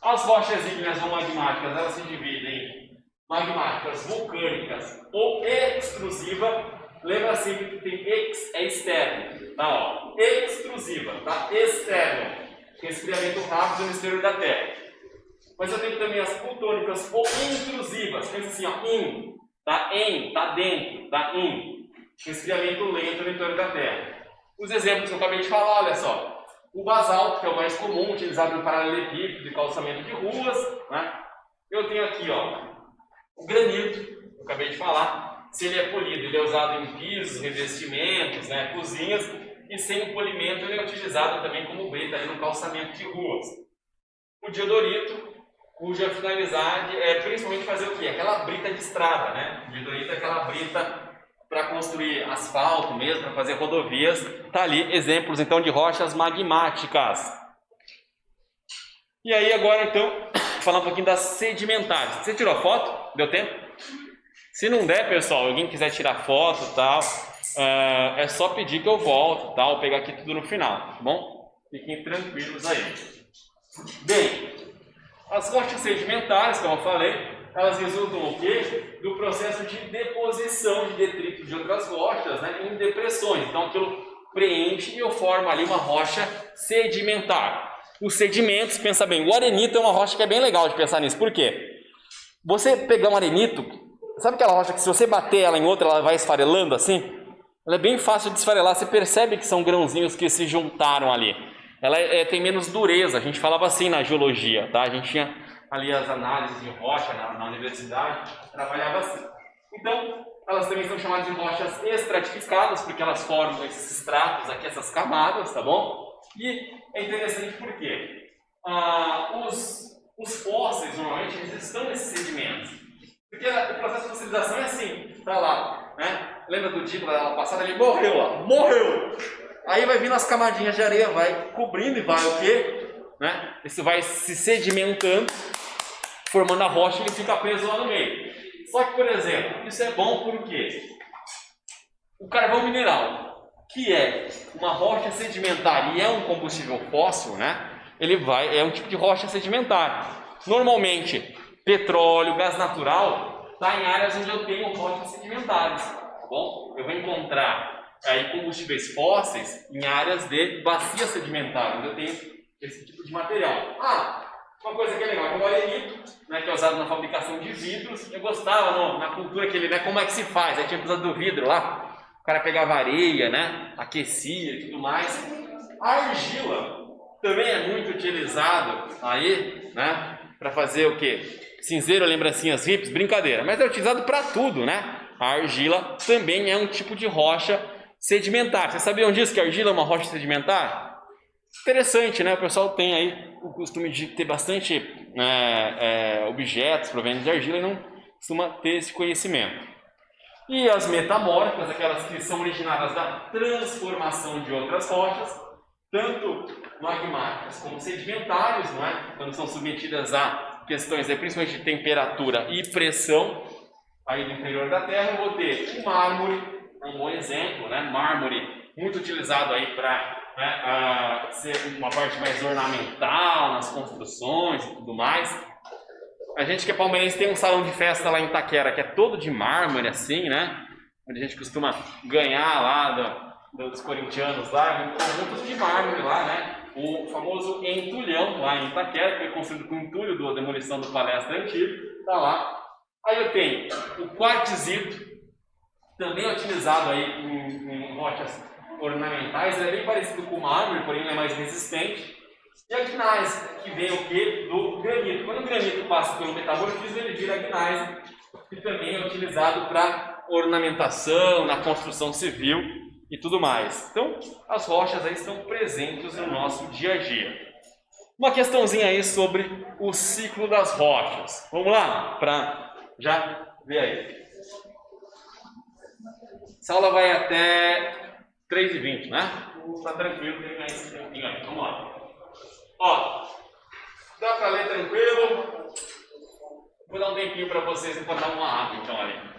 As rochas ígneas ou magmáticas, elas se dividem em magmáticas vulcânicas ou extrusiva. Lembra sempre que tem ex, é externo, tá? Ó, extrusiva, tá? Externo. Resfriamento rápido no exterior da Terra. Mas eu tenho também as plutônicas ou intrusivas. Pensa assim, ó, in, tá? Em, tá dentro, tá? In. Resfriamento lento no interior da Terra. Os exemplos que eu acabei de falar, olha só. O basalto, que é o mais comum, utilizado no paralelepípedo de calçamento de ruas, né? Eu tenho aqui, ó, o granito, que eu acabei de falar, se ele é polido, ele é usado em pisos, revestimentos, né, cozinhas, e sem o polimento ele é utilizado também como brita ali no calçamento de ruas. O diodorito, cuja finalidade é principalmente fazer o quê? Aquela brita de estrada, né? O diodorito é aquela brita para construir asfalto mesmo, para fazer rodovias. Tá ali exemplos então de rochas magmáticas. E aí agora então, falar um pouquinho das sedimentares. Você tirou a foto? Deu tempo? Se não der, pessoal, alguém quiser tirar foto e tal, é só pedir que eu volto, tal, vou pegar aqui tudo no final, tá bom? Fiquem tranquilos aí. Bem, as rochas sedimentares, como eu falei, elas resultam o quê? Do processo de deposição de detritos de outras rochas, né, em depressões. Então aquilo preenche e eu formo ali uma rocha sedimentar. Os sedimentos, pensa bem, o arenito é uma rocha que é bem legal de pensar nisso. Por quê? Você pegar um arenito, sabe aquela rocha que se você bater ela em outra, ela vai esfarelando assim? Ela é bem fácil de esfarelar, você percebe que são grãozinhos que se juntaram ali. Ela tem menos dureza, a gente falava assim na geologia, tá? A gente tinha ali as análises de rocha na universidade, trabalhava assim. Então, elas também são chamadas de rochas estratificadas, porque elas formam esses estratos aqui, essas camadas, tá bom? E é interessante porque os fósseis, normalmente, eles estão nesses sedimentos. Porque o processo de fossilização é assim, tá lá, né? Lembra do Dico da aula passada? Ele morreu lá, morreu! Aí vai vindo as camadinhas de areia, vai cobrindo e vai o quê? Né? Isso vai se sedimentando, formando a rocha e ele fica preso lá no meio. Só que, por exemplo, isso é bom porque o carvão mineral, que é uma rocha sedimentar e é um combustível fóssil, né? É um tipo de rocha sedimentar. Normalmente, petróleo, gás natural, está em áreas onde eu tenho rochas sedimentares, tá bom? Eu vou encontrar aí combustíveis fósseis em áreas de bacia sedimentar, onde eu tenho esse tipo de material. Uma coisa que é legal, o arenito, né, que é usado na fabricação de vidros. Eu gostava na cultura que ele, né, como é que se faz, aí tinha usado do vidro lá, o cara pegava areia, né, aquecia e tudo mais. A argila também é muito utilizado aí, né, para fazer o quê? Cinzeiro, lembrancinhas hippies, brincadeira, mas é utilizado para tudo, né? A argila também é um tipo de rocha sedimentar. Vocês sabiam disso, que a argila é uma rocha sedimentar? Interessante, né? O pessoal tem aí o costume de ter bastante objetos provenientes de argila e não costuma ter esse conhecimento. E as metamórficas, aquelas que são originadas da transformação de outras rochas, tanto magmáticas como sedimentares, não é? Quando são submetidas a questões principalmente de temperatura e pressão aí do interior da Terra. Eu vou ter o mármore, um bom exemplo, né? Mármore muito utilizado aí para ser uma parte mais ornamental nas construções e tudo mais. A gente que é palmeirense tem um salão de festa lá em Itaquera que é todo de mármore assim, né? Onde a gente costuma ganhar lá dos corintianos lá, conjuntos de mármore lá, né? O famoso entulhão lá em Itaquera, que foi construído com o entulho da demolição do palestra antigo, tá lá. Aí eu tenho o quartzito, também é utilizado aí em rochas ornamentais. Ele é bem parecido com o mármore, porém ele é mais resistente. E a gneiss, que vem o quê? Do granito. Quando o granito passa pelo metamorfismo, ele vira gneiss, que também é utilizado para ornamentação, na construção civil e tudo mais. Então, as rochas aí estão presentes no nosso dia a dia. Uma questãozinha aí sobre o ciclo das rochas. Vamos lá, para já ver aí. Essa aula vai até 3h20, né? Tá tranquilo, tem mais um tempinho aí. Vamos lá. Ó, dá para ler tranquilo? Vou dar um tempinho para vocês enquanto dá uma água, então, ali.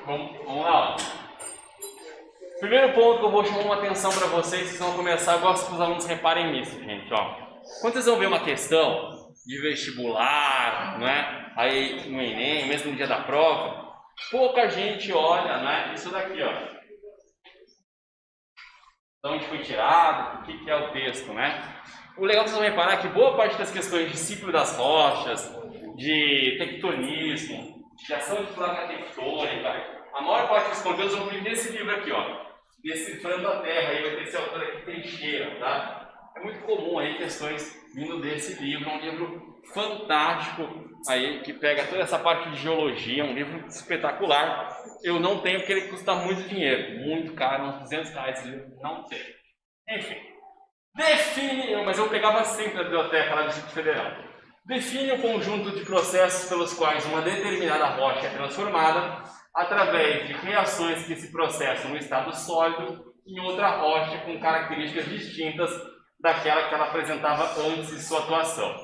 Vamos lá. Primeiro ponto que eu vou chamar uma atenção para vocês vão começar, eu gosto que os alunos reparem nisso, gente. Ó. Quando vocês vão ver uma questão de vestibular, não é? Aí no Enem, mesmo no dia da prova, pouca gente olha, não é? Isso daqui, ó. De onde foi tirado, o que é o texto, né? O legal que vocês vão reparar é que boa parte das questões de ciclo das rochas, de tectonismo, de ação de placa tectônica, a maior parte dos conteúdos vão vir desse livro aqui, ó. Decifrando a Terra, aí vai ter esse autor aqui, Teixeira, tá? É muito comum aí questões vindo desse livro, é um livro fantástico aí, que pega toda essa parte de geologia, um livro espetacular. Eu não tenho porque ele custa muito dinheiro, muito caro, uns 200 reais esse livro, não tem. Enfim, define, mas eu pegava sempre na biblioteca lá do Distrito Federal. Define o conjunto de processos pelos quais uma determinada rocha é transformada através de reações que se processam no estado sólido em outra rocha com características distintas daquela que ela apresentava antes de sua atuação.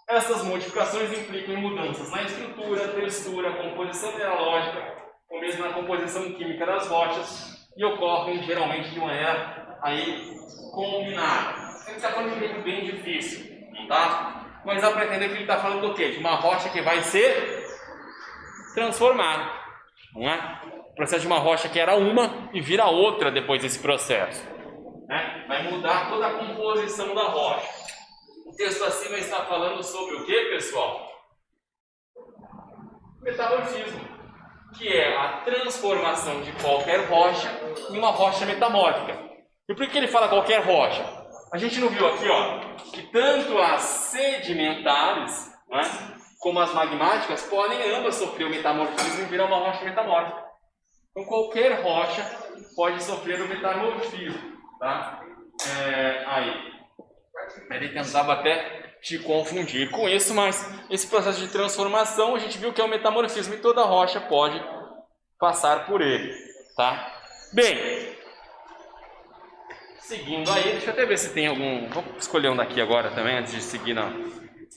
Essas modificações implicam em mudanças na estrutura, textura, composição mineralógica, ou mesmo na composição química das rochas, e ocorrem geralmente de maneira aí combinada. A gente está falando de um livro bem difícil, não tá? Mas dá para entender que ele está falando do quê? De uma rocha que vai ser transformada. Não é? O processo de uma rocha que era uma e vira outra depois desse processo, né? Vai mudar toda a composição da rocha. O texto acima está falando sobre o que, pessoal? Metamorfismo, que é a transformação de qualquer rocha em uma rocha metamórfica. E por que ele fala qualquer rocha? A gente não viu aqui, ó, que tanto as sedimentares, não é, como as magmáticas podem ambas sofrer o metamorfismo e virar uma rocha metamórfica. Então qualquer rocha pode sofrer o metamorfismo, tá? Aí. Ele tentava até te confundir com isso, mas esse processo de transformação a gente viu que é o metamorfismo e toda rocha pode passar por ele, tá? Bem, seguindo aí, deixa eu até ver se tem algum... Vou escolher um daqui agora também, antes de seguir na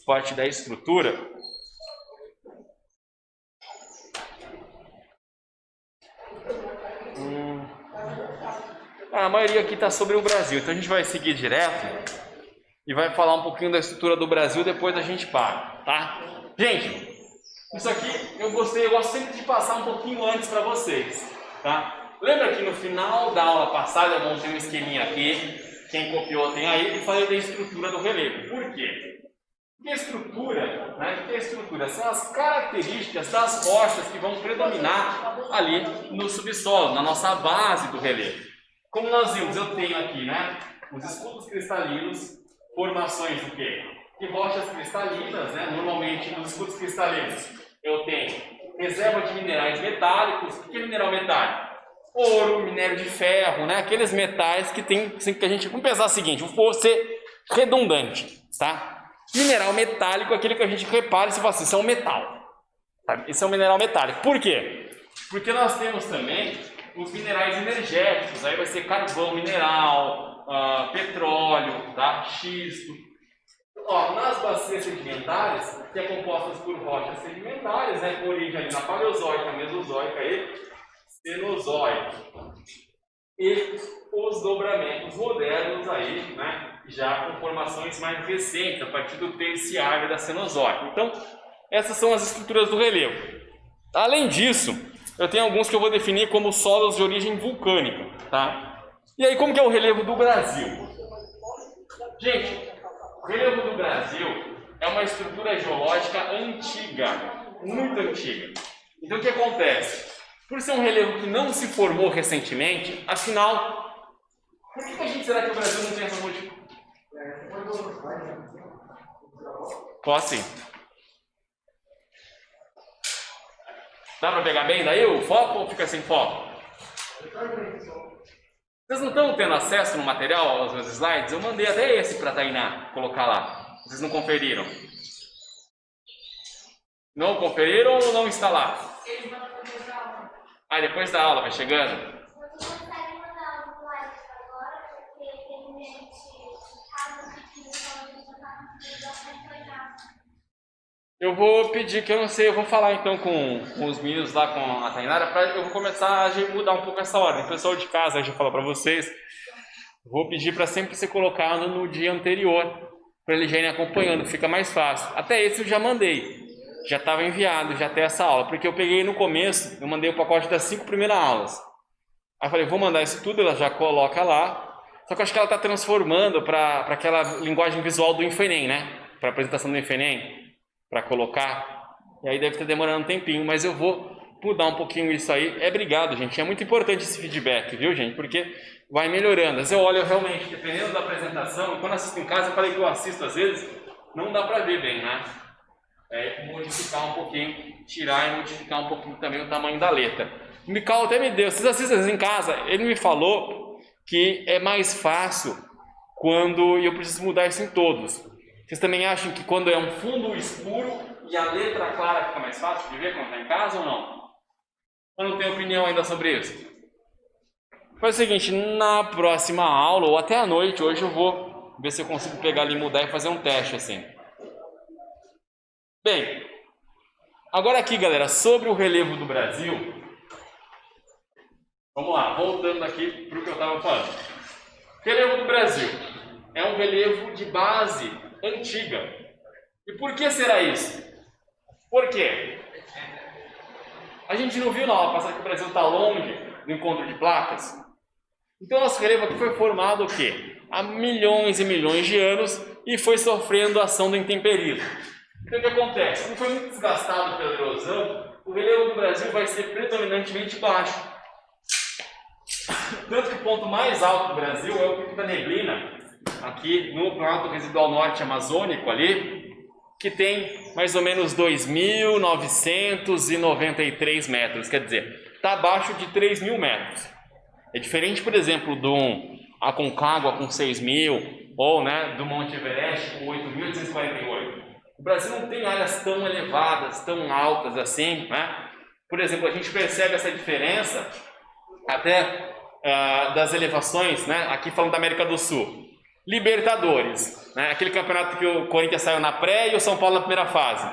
parte da estrutura. A maioria aqui está sobre o Brasil, então a gente vai seguir direto e vai falar um pouquinho da estrutura do Brasil, depois a gente para, tá? Gente, isso aqui eu gosto sempre de passar um pouquinho antes para vocês, tá? Lembra que no final da aula passada eu montei um esqueminha aqui, quem copiou tem aí, e falei da estrutura do relevo. Por quê? Porque a estrutura, né? Porque a estrutura são as características das rochas que vão predominar ali no subsolo, na nossa base do relevo. Como nós vimos, eu tenho aqui, né, os escudos cristalinos, formações do quê? De rochas cristalinas, né? Normalmente nos escudos cristalinos eu tenho reserva de minerais metálicos. O que é mineral metálico? Ouro, minério de ferro, né? Aqueles metais que tem, que a gente... Vamos pensar o seguinte, vou ser redundante, tá? Mineral metálico é aquele que a gente repara e você fala assim, isso é um metal. Sabe? Isso é um mineral metálico. Por quê? Porque nós temos também os minerais energéticos, aí vai ser carvão mineral, petróleo, tá? Xisto. Ó, nas bacias sedimentares, que é compostas por rochas sedimentares, né, com origem ali na paleozoica, mesozoica e cenozoica. E os dobramentos modernos aí, né, já com formações mais recentes, a partir do terciário da cenozoica. Então, essas são as estruturas do relevo. Além disso, eu tenho alguns que eu vou definir como solos de origem vulcânica, tá? E aí, como que é o relevo do Brasil? Gente, o relevo do Brasil é uma estrutura geológica antiga, muito antiga. Então, o que acontece? Por ser um relevo que não se formou recentemente, afinal, por que a gente será que o Brasil não tem essa modificação? Posso sim. Dá para pegar bem daí o foco ou fica sem foco? Vocês não estão tendo acesso no material aos meus slides? Eu mandei até esse para a Tainá colocar lá. Vocês não conferiram? Não conferiram ou não está lá? Eles vão depois da aula. Ah, depois da aula, vai chegando? Você consegue mandar um live agora, porque tem gente de casa que Eu vou pedir, que eu não sei, eu vou falar então com os meninos lá, com a Tainara, eu vou começar a mudar um pouco essa ordem. O pessoal de casa, já falo para vocês, vou pedir para sempre ser colocado no dia anterior, para eles já irem acompanhando, fica mais fácil. Até esse eu já mandei, já estava enviado, já até essa aula, porque eu peguei no começo, eu mandei o pacote das 5 primeiras aulas. Aí eu falei, vou mandar isso tudo, ela já coloca lá, só que eu acho que ela está transformando para aquela linguagem visual do Infenem, né? Para a apresentação do Infenem, para colocar, e aí deve estar demorando um tempinho, mas eu vou mudar um pouquinho isso aí. Obrigado, gente, é muito importante esse feedback, viu, gente, porque vai melhorando. Às vezes eu olho realmente, dependendo da apresentação, e quando assisto em casa, eu falei que eu assisto às vezes, não dá para ver bem, né? Modificar um pouquinho, tirar e modificar um pouquinho também o tamanho da letra. O Mikau até me deu, vocês assistem às vezes em casa, ele me falou que é mais fácil quando eu preciso mudar isso em todos. Vocês também acham que quando é um fundo escuro e a letra clara fica mais fácil de ver quando está em casa ou não? Eu não tenho opinião ainda sobre isso. Faz o seguinte, na próxima aula ou até à noite, hoje eu vou ver se eu consigo pegar ali, mudar e fazer um teste assim. Bem, agora aqui, galera, sobre o relevo do Brasil, vamos lá, voltando aqui para o que eu estava falando. Relevo do Brasil é um relevo de base antiga. E por que será isso? Por quê? A gente não viu na aula passada que o Brasil está longe do encontro de placas? Então nosso relevo aqui foi formado o quê? Há milhões e milhões de anos e foi sofrendo a ação do intemperismo. Então o que acontece? Como foi muito desgastado pela erosão, o relevo do Brasil vai ser predominantemente baixo. Tanto que o ponto mais alto do Brasil é o Pico da Neblina, aqui no Planalto Residual Norte Amazônico ali, que tem mais ou menos 2.993 metros, quer dizer, está abaixo de 3.000 metros. É diferente, por exemplo, do Aconcagua com 6.000, ou né, do Monte Everest com 8.848. O Brasil não tem áreas tão elevadas, tão altas assim, né? Por exemplo, a gente percebe essa diferença até das elevações, né? Aqui falando da América do Sul. Libertadores, né? Aquele campeonato que o Corinthians saiu na pré e o São Paulo na primeira fase,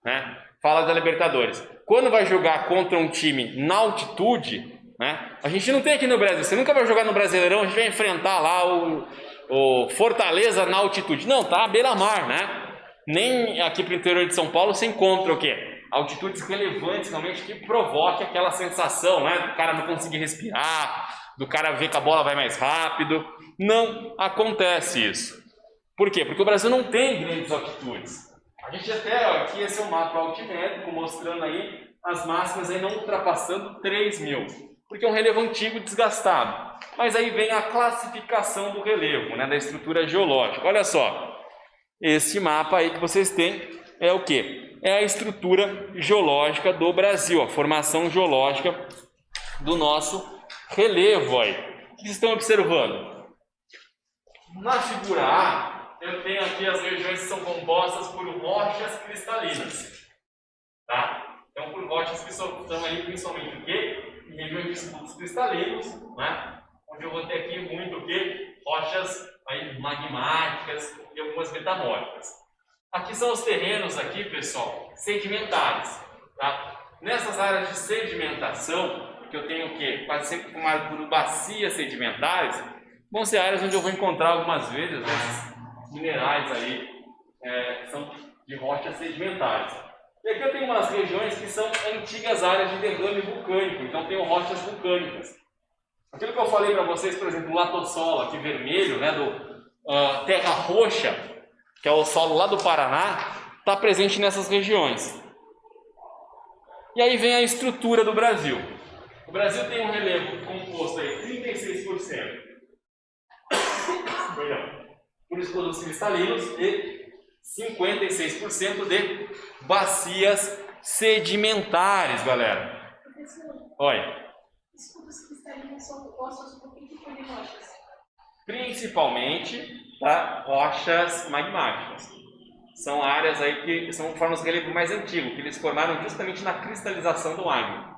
né? Fala da Libertadores. Quando vai jogar contra um time na altitude, né? A gente não tem aqui no Brasil, você nunca vai jogar no Brasileirão, a gente vai enfrentar lá o Fortaleza na altitude. Não, tá à beira-mar, né? Nem aqui para o interior de São Paulo você encontra o quê? Altitudes relevantes realmente que provoquem aquela sensação, né? Do cara não conseguir respirar, do cara ver que a bola vai mais rápido. Não acontece isso. Por quê? Porque o Brasil não tem grandes altitudes. A gente até, aqui esse é um mapa altimétrico mostrando aí as máximas aí não ultrapassando 3.000, porque é um relevo antigo desgastado. Mas aí vem a classificação do relevo, né? Da estrutura geológica. Olha só, esse mapa aí que vocês têm é o quê? É a estrutura geológica do Brasil, a formação geológica do nosso relevo aí. O que vocês estão observando? Na figura A, eu tenho aqui as regiões que são compostas por rochas cristalinas. Tá? Então, por rochas que estão ali principalmente o quê? Em regiões de escudos cristalinos, né? Onde eu vou ter aqui muito o quê? Rochas aí magmáticas e algumas metamórficas. Aqui são os terrenos aqui, pessoal, sedimentares. Tá? Nessas áreas de sedimentação, que eu tenho o quê? Quase sempre formado por bacias sedimentares, vão ser áreas onde eu vou encontrar algumas vezes esses minerais aí, que são de rochas sedimentares. E aqui eu tenho umas regiões que são antigas áreas de derrame vulcânico, então tenho rochas vulcânicas. Aquilo que eu falei para vocês, por exemplo, o latossolo aqui vermelho, né, do terra roxa, que é o solo lá do Paraná, está presente nessas regiões. E aí vem a estrutura do Brasil. O Brasil tem um relevo composto aí 36% por escudos cristalinos e 56% de bacias sedimentares, galera. Professor, Oi. escudos cristalinos são compostos por que tipo de rochas? Principalmente, tá, rochas magmáticas. são áreas aí que são formas de relevo mais antigo, que eles formaram justamente na cristalização do magma.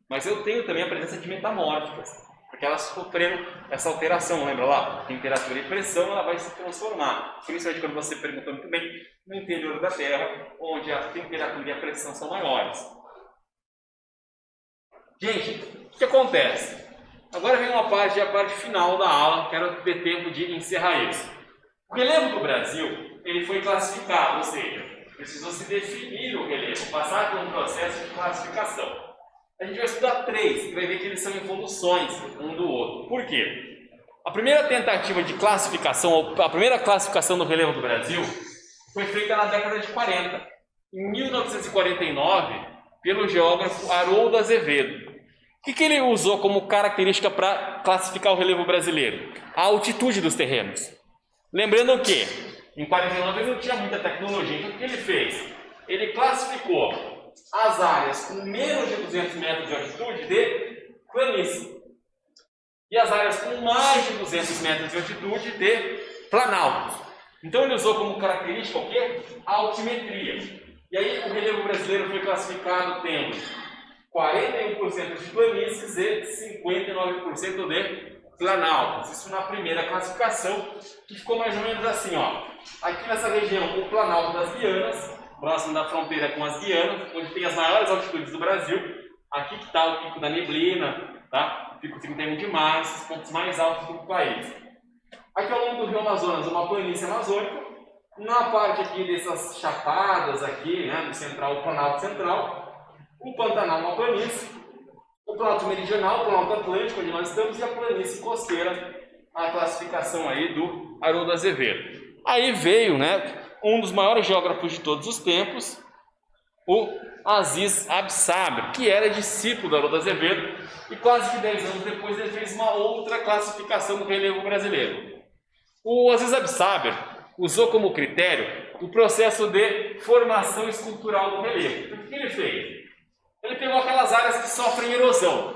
Mas eu tenho também a presença de metamórficas, porque elas sofreram essa alteração, lembra lá? Temperatura e pressão, ela vai se transformar. Principalmente quando você perguntou muito bem, no interior da Terra, onde a temperatura e a pressão são maiores. Gente, o que acontece? Agora vem a parte final da aula, quero ter tempo de encerrar isso. O relevo do Brasil, ele foi classificado, ou seja, precisou se definir o relevo, passar por um processo de classificação. A gente vai estudar 3, e vai ver que eles são evoluções um do outro. Por quê? A primeira tentativa de classificação, a primeira classificação do relevo do Brasil, foi feita na década de 40. Em 1949, pelo geógrafo Haroldo Azevedo. O que ele usou como característica para classificar o relevo brasileiro? A altitude dos terrenos. Lembrando que, em 49 ele não tinha muita tecnologia, então o que ele fez? Ele classificou as áreas com menos de 200 metros de altitude de planície e as áreas com mais de 200 metros de altitude de planaltos. Então ele usou como característica o quê? A altimetria. E aí o relevo brasileiro foi classificado tendo 41% de planícies e 59% de planaltos. Isso na primeira classificação, que ficou mais ou menos assim, ó. Aqui nessa região, o Planalto das Guianas, próximo da fronteira com as Guianas, onde tem as maiores altitudes do Brasil. Aqui que está o Pico da Neblina, tá? O Pico 31 de Março, os pontos mais altos do país. Aqui ao longo do Rio Amazonas, uma planície amazônica. Na parte aqui dessas chapadas aqui, né, do central, o Planalto Central. O Pantanal, uma planície. O Planalto Meridional, o Planalto Atlântico, onde nós estamos, e a planície costeira, a classificação aí do Haroldo Azevedo. Aí veio, né, um dos maiores geógrafos de todos os tempos, o Aziz Absaber, que era discípulo do Haroldo Azevedo, e quase que 10 anos depois ele fez uma outra classificação do relevo brasileiro. O Aziz Absaber usou como critério o processo de formação escultural do relevo. O que ele fez? Ele pegou aquelas áreas que sofrem erosão,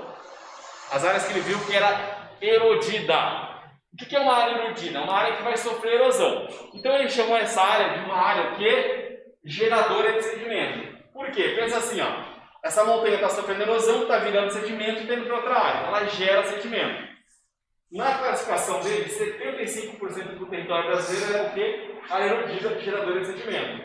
as áreas que ele viu que era erodida. O que é uma área erodida? É uma área que vai sofrer erosão. Então ele chamou essa área de uma área que geradora de sedimento. Por quê? Pensa assim, ó, essa montanha está sofrendo erosão, está virando sedimento e está indo para outra área. Ela gera sedimento. Na classificação dele, 75% do território brasileiro é o quê? A erodida geradora de sedimento.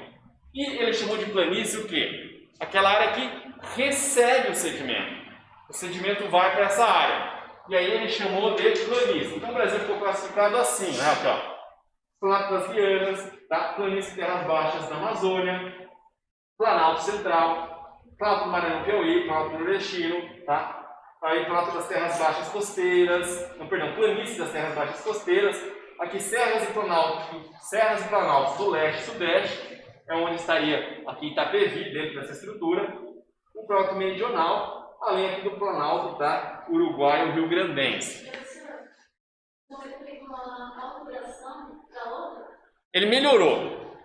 E ele chamou de planície o quê? Aquela área que recebe o sedimento. O sedimento vai para essa área. E aí ele chamou de planície. Então o Brasil ficou classificado assim, né? Aqui, ó. Planalto das Guianas, tá? Planície Terras Baixas da Amazônia, Planalto Central, Planalto do Maranhão Piauí, Planalto Nordestino, tá? Aí Planalto das Terras Baixas Costeiras, não, perdão, Planície das Terras Baixas Costeiras, aqui Serras e Planaltos do Leste e Sudeste, é onde estaria aqui Itapevi, dentro dessa estrutura, o Planalto Meridional, além aqui do Planalto da Uruguai e Rio Grandense. Ele melhorou.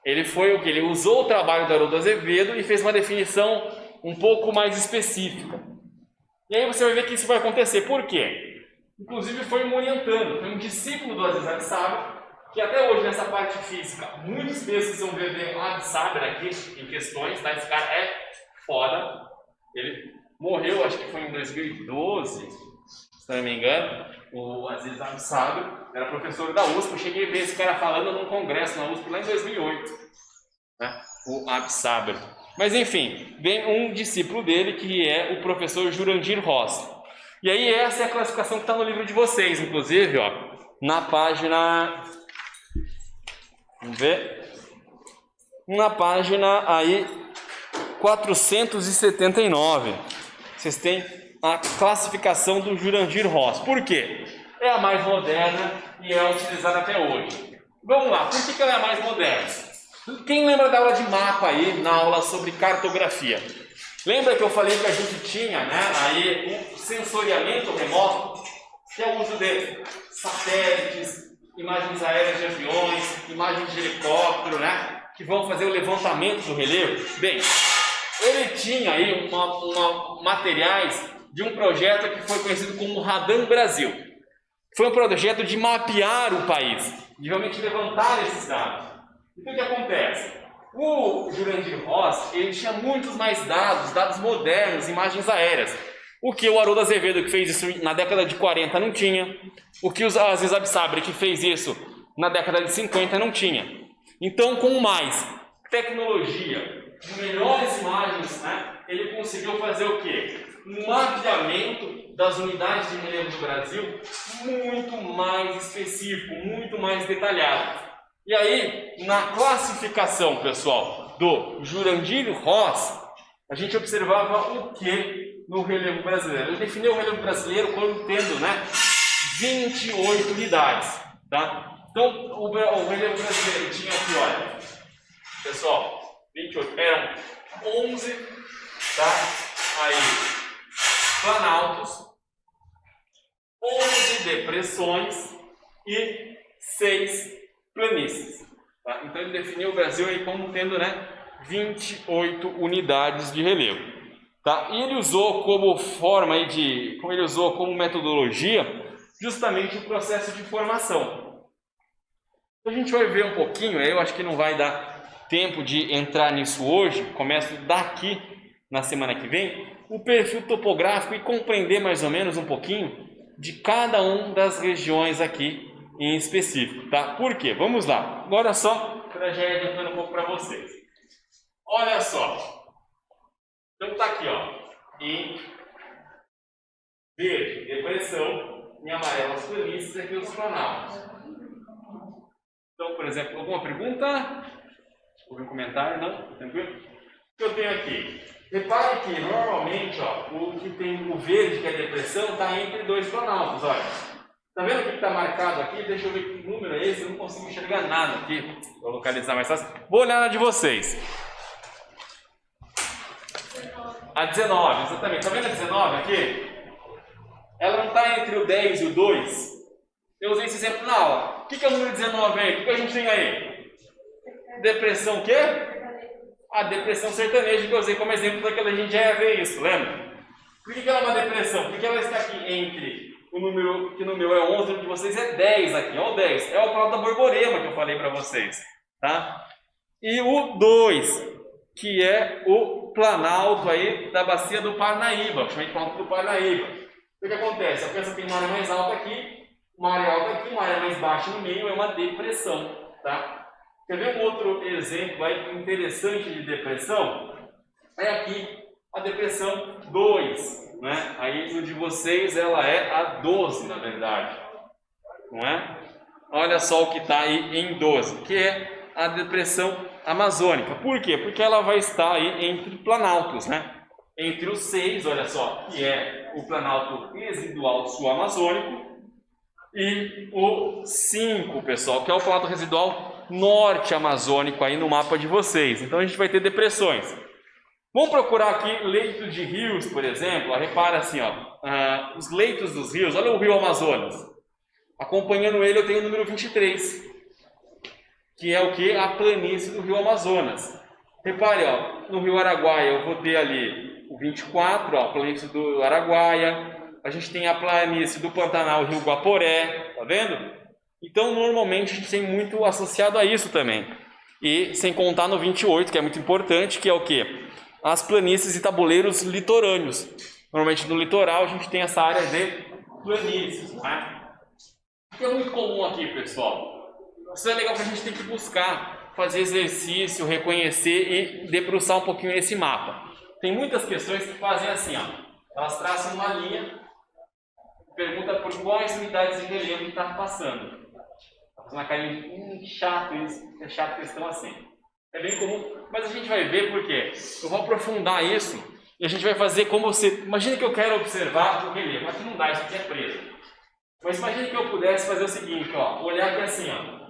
Ele foi o que? Ele usou o trabalho do Haroldo Azevedo e fez uma definição um pouco mais específica. E aí você vai ver que isso vai acontecer. Por quê? Inclusive foi um orientando, foi um discípulo do Aziz Absaber, que até hoje nessa parte física, muitos pesquisam ver o Absaber aqui em questões, tá? Esse cara é foda. Ele morreu, acho que foi em 2012, se não me engano, o Aziz Absaber, era professor da USP. Eu cheguei a ver esse cara falando num congresso na USP lá em 2008, né? O Absaber. Mas enfim, vem um discípulo dele que é o professor Jurandir Ross. E aí essa é a classificação que está no livro de vocês, inclusive, ó, na página, vamos ver, na página aí 479, vocês têm a classificação do Jurandir Ross. Por quê? É a mais moderna e é utilizada até hoje. Vamos lá, por que ela é a mais moderna? Quem lembra da aula de mapa aí, na aula sobre cartografia? Lembra que eu falei que a gente tinha, né, aí um sensoriamento remoto, que é o uso de satélites, imagens aéreas de aviões, imagens de helicóptero, né, que vão fazer o levantamento do relevo? Bem, ele tinha aí materiais de um projeto que foi conhecido como Radan Brasil. Foi um projeto de mapear o país, de realmente levantar esses dados. Então o que acontece? O Jurandir Ross, ele tinha muitos mais dados modernos, imagens aéreas. O que o Haroldo Azevedo, que fez isso na década de 40, não tinha. O que o Aziz Absabre, que fez isso na década de 50, não tinha. Então, com mais tecnologia, melhores imagens, né, ele conseguiu fazer o quê? Um mapeamento das unidades de relevo do Brasil muito mais específico, muito mais detalhado. E aí, na classificação, pessoal, do Jurandir Ross, a gente observava o que no relevo brasileiro? Ele definiu o relevo brasileiro como tendo, né, 28 unidades, tá? Então, o relevo brasileiro tinha aqui, olha, pessoal, 28, eram 11, tá? Aí, planaltos, 11 depressões e 6 planícies, tá? Então, ele definiu o Brasil aí como tendo, né, 28 unidades de relevo, tá? E ele usou como forma aí ele usou como metodologia justamente o processo de formação. A gente vai ver um pouquinho, eu acho que não vai dar tempo de entrar nisso hoje, começo daqui na semana que vem, o perfil topográfico e compreender mais ou menos um pouquinho de cada uma das regiões aqui em específico, tá? Por quê? Vamos lá. Agora só, para já ir adiantando um pouco para vocês. Olha só. Então tá aqui, ó, em verde, depressão, em amarelo as planícies, aqui os planaltos. Então, por exemplo, alguma pergunta? Algum comentário? Não? Tranquilo? O que eu tenho aqui? Repare que normalmente, ó, o que tem o verde, que é a depressão, está entre dois planaltos, olha. Tá vendo o que está marcado aqui? Deixa eu ver que número é esse, eu não consigo enxergar nada aqui. Vou localizar mais fácil. Vou olhar na de vocês. A 19, exatamente. Tá vendo a 19 aqui? Ela não está entre o 10 e o 2? Eu usei esse exemplo na aula. O que é o número 19 aí? O que a gente tem aí? Depressão o quê? A depressão sertaneja que eu usei como exemplo daquela, a gente já ia ver isso, lembra? Por que ela é uma depressão? Porque ela está aqui entre o número, que no meu é 11, o de vocês é 10 aqui. Olha o 10. É o planalto da Borborema que eu falei para vocês. Tá? E o 2, que é o planalto aí da bacia do Parnaíba. Chamei de planalto do Parnaíba. O que acontece? A peça tem uma área mais alta aqui, uma área alta aqui, uma área mais baixa no meio, é uma depressão, tá? Quer ver um outro exemplo aí interessante de depressão? É aqui a depressão 2, né? Aí no de vocês ela é a 12, na verdade, não é? Olha só o que está aí em 12, que é a depressão amazônica. Por quê? Porque ela vai estar aí entre planaltos, né? Entre os 6, olha só, que é o planalto residual sul-amazônico, e o 5, pessoal, que é o planalto residual norte-amazônico aí no mapa de vocês. Então a gente vai ter depressões. Vamos procurar aqui leitos de rios, por exemplo. Repara assim, ó, os leitos dos rios. Olha o rio Amazonas. Acompanhando ele eu tenho o número 23, que é o que? A planície do rio Amazonas. Repare, ó, no rio Araguaia eu vou ter ali o 24, ó, a planície do Araguaia. A gente tem a planície do Pantanal, Rio Guaporé, tá vendo? Então, normalmente, a gente tem muito associado a isso também. E sem contar no 28, que é muito importante, que é o quê? As planícies e tabuleiros litorâneos. Normalmente, no litoral, a gente tem essa área de planícies, né? O que é muito comum aqui, pessoal? Isso é legal que a gente tem que buscar, fazer exercício, reconhecer e debruçar um pouquinho esse mapa. Tem muitas questões que fazem assim, ó. Elas traçam uma linha, pergunta por quais unidades de relevo que está passando. Na carinha, chato isso, é chato questão assim. É bem comum, mas a gente vai ver por quê. Eu vou aprofundar isso e a gente vai fazer como você. Imagine que eu quero observar o relevo, aqui não dá, isso aqui é preso. Mas imagine que eu pudesse fazer o seguinte, ó, olhar aqui assim, ó.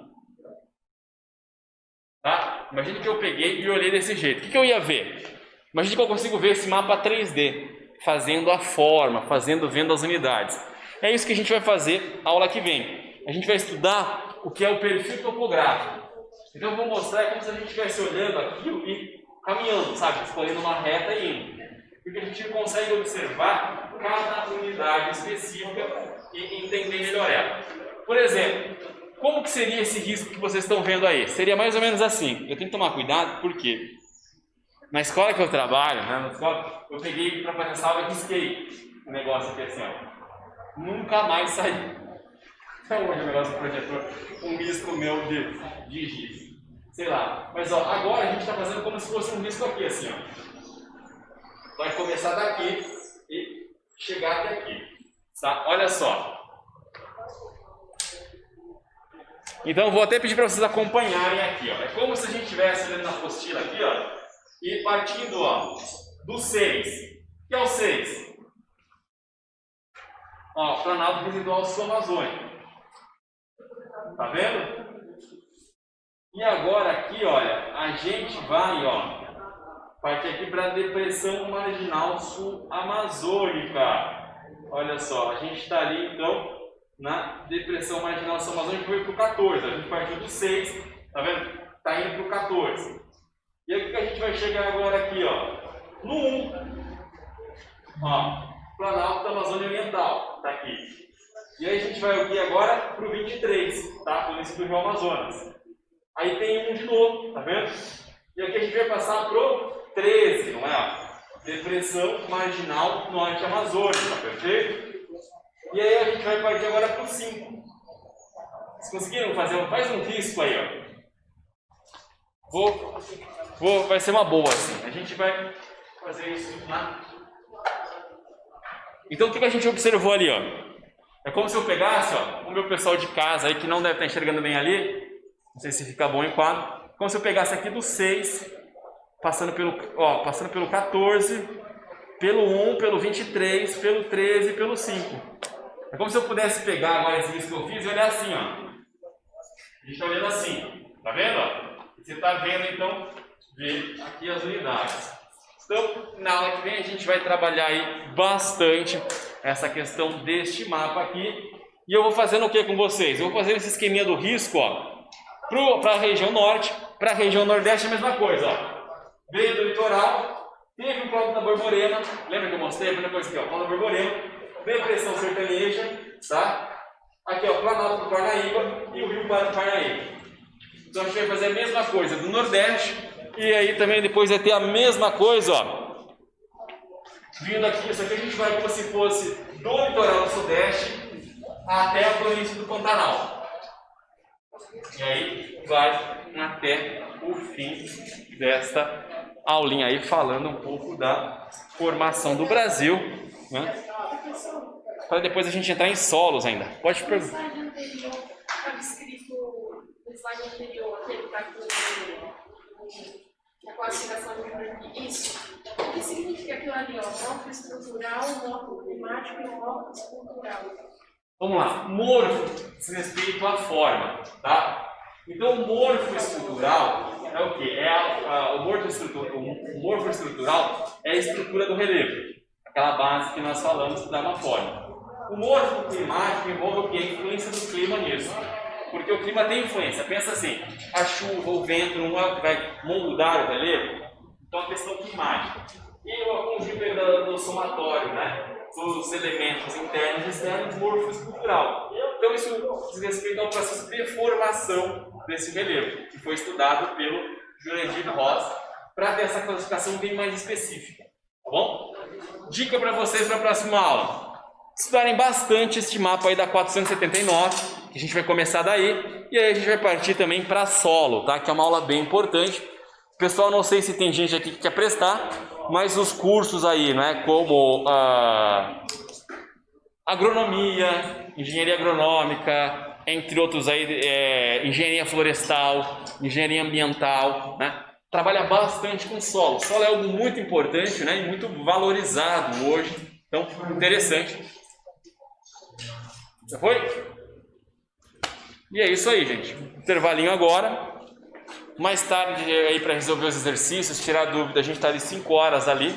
Tá? Imagine que eu peguei e olhei desse jeito. O que eu ia ver? Imagine que eu consigo ver esse mapa 3D, fazendo a forma, vendo as unidades. É isso que a gente vai fazer na aula que vem. A gente vai estudar o que é o perfil topográfico. Então eu vou mostrar como se a gente estivesse olhando aquilo e caminhando, sabe? Escolhendo uma reta e indo. Porque a gente consegue observar cada unidade específica e entender melhor ela. Por exemplo, como que seria esse risco que vocês estão vendo aí? Seria mais ou menos assim. Eu tenho que tomar cuidado, porque na escola que eu trabalho, né, na escola, eu peguei para fazer essa aula e risquei o negócio aqui assim, ó. Nunca mais saí. Até hoje o negócio do projetor, um risco meu de giz. Sei lá. Mas ó, agora a gente está fazendo como se fosse um risco aqui, assim, ó. Vai começar daqui e chegar até aqui. Tá? Olha só. Então, vou até pedir para vocês acompanharem aqui, ó. É como se a gente estivesse olhando na apostila aqui, ó, e partindo, ó, do 6. O que é o 6? Ó, Planalto Residual Sul-Amazônico. Tá vendo? E agora aqui, olha, a gente vai, ó, partir aqui para a Depressão Marginal Sul-Amazônica. Olha só, a gente está ali, então, na Depressão Marginal Sul-Amazônica, foi para o 14. A gente partiu do 6, tá vendo? Está indo para o 14. E aqui que a gente vai chegar agora aqui, ó, no 1. Ó, Planalto da Amazônia Oriental, tá aqui. E aí a gente vai aqui agora para o 23, tá? Planície do Rio Amazonas. Aí tem 1 de novo, tá vendo? E aqui a gente vai passar pro 13, não é? Depressão Marginal Norte Amazônica, perfeito? E aí a gente vai partir agora pro 5. Vocês conseguiram fazer? Faz um risco aí, ó. Vai ser uma boa assim. A gente vai fazer isso na... Então o que a gente observou ali, ó? É como se eu pegasse, ó, o meu pessoal de casa aí que não deve estar enxergando bem ali. Não sei se fica bom em quadro. Como se eu pegasse aqui do 6, passando pelo 14, pelo 1, pelo 23, pelo 13 e pelo 5. É como se eu pudesse pegar agora esse risco que eu fiz e olhar assim, ó. A gente está olhando assim, tá vendo? Ó? Você está vendo, então, ver aqui as unidades. Então, na aula que vem a gente vai trabalhar aí bastante essa questão deste mapa aqui. E eu vou fazendo o que com vocês? Eu vou fazer esse esqueminha do risco, ó. Para a região norte, para a região nordeste a mesma coisa, ó. Veio do litoral, teve o Planalto da Borborema, lembra que eu mostrei a primeira coisa aqui, ó, Planalto da Borborema, Depressão Sertaneja, tá? Aqui, ó, Planalto do Parnaíba e o Rio Parnaíba. Então a gente vai fazer a mesma coisa do nordeste e aí também depois vai ter a mesma coisa, ó. Vindo aqui, isso aqui a gente vai como se fosse do litoral do sudeste até a planície do Pantanal. E aí vai até o fim desta aulinha aí, falando um pouco da formação do Brasil, né? Para depois a gente entrar em solos ainda. Pode perguntar. No slide anterior, estava escrito no slide anterior, aquele que está com a classificação de isso. O que significa aquilo ali, ó? Morfoestrutural, morfoclimático e morfocultural. Vamos lá, morfo diz respeito à forma, tá? Então, o morfoestrutural é o quê? O morfoestrutural é a estrutura do relevo, aquela base que nós falamos que dá uma forma. O morfoclimático envolve o quê? A influência do clima nisso. Porque o clima tem influência. Pensa assim, a chuva, o vento não vai moldar o relevo? Então, a questão climática. E o conjunto do somatório, né? Dos elementos internos e externos, morfoestrutural. Então isso diz respeito ao processo de deformação desse relevo, que foi estudado pelo Jurandir Rosa, para ter essa classificação bem mais específica, tá bom? Dica para vocês para a próxima aula: estudarem bastante este mapa aí da 479, que a gente vai começar daí, e aí a gente vai partir também para solo, tá? Que é uma aula bem importante. Pessoal, não sei se tem gente aqui que quer prestar, mas os cursos aí, né, como agronomia, engenharia agronômica, entre outros aí, engenharia florestal, engenharia ambiental, né, trabalha bastante com solo. Solo é algo muito importante, né, e muito valorizado hoje, então interessante. Já foi? E é isso aí, gente. Intervalinho agora. Mais tarde aí para resolver os exercícios, tirar dúvida, a gente está ali 5 horas ali.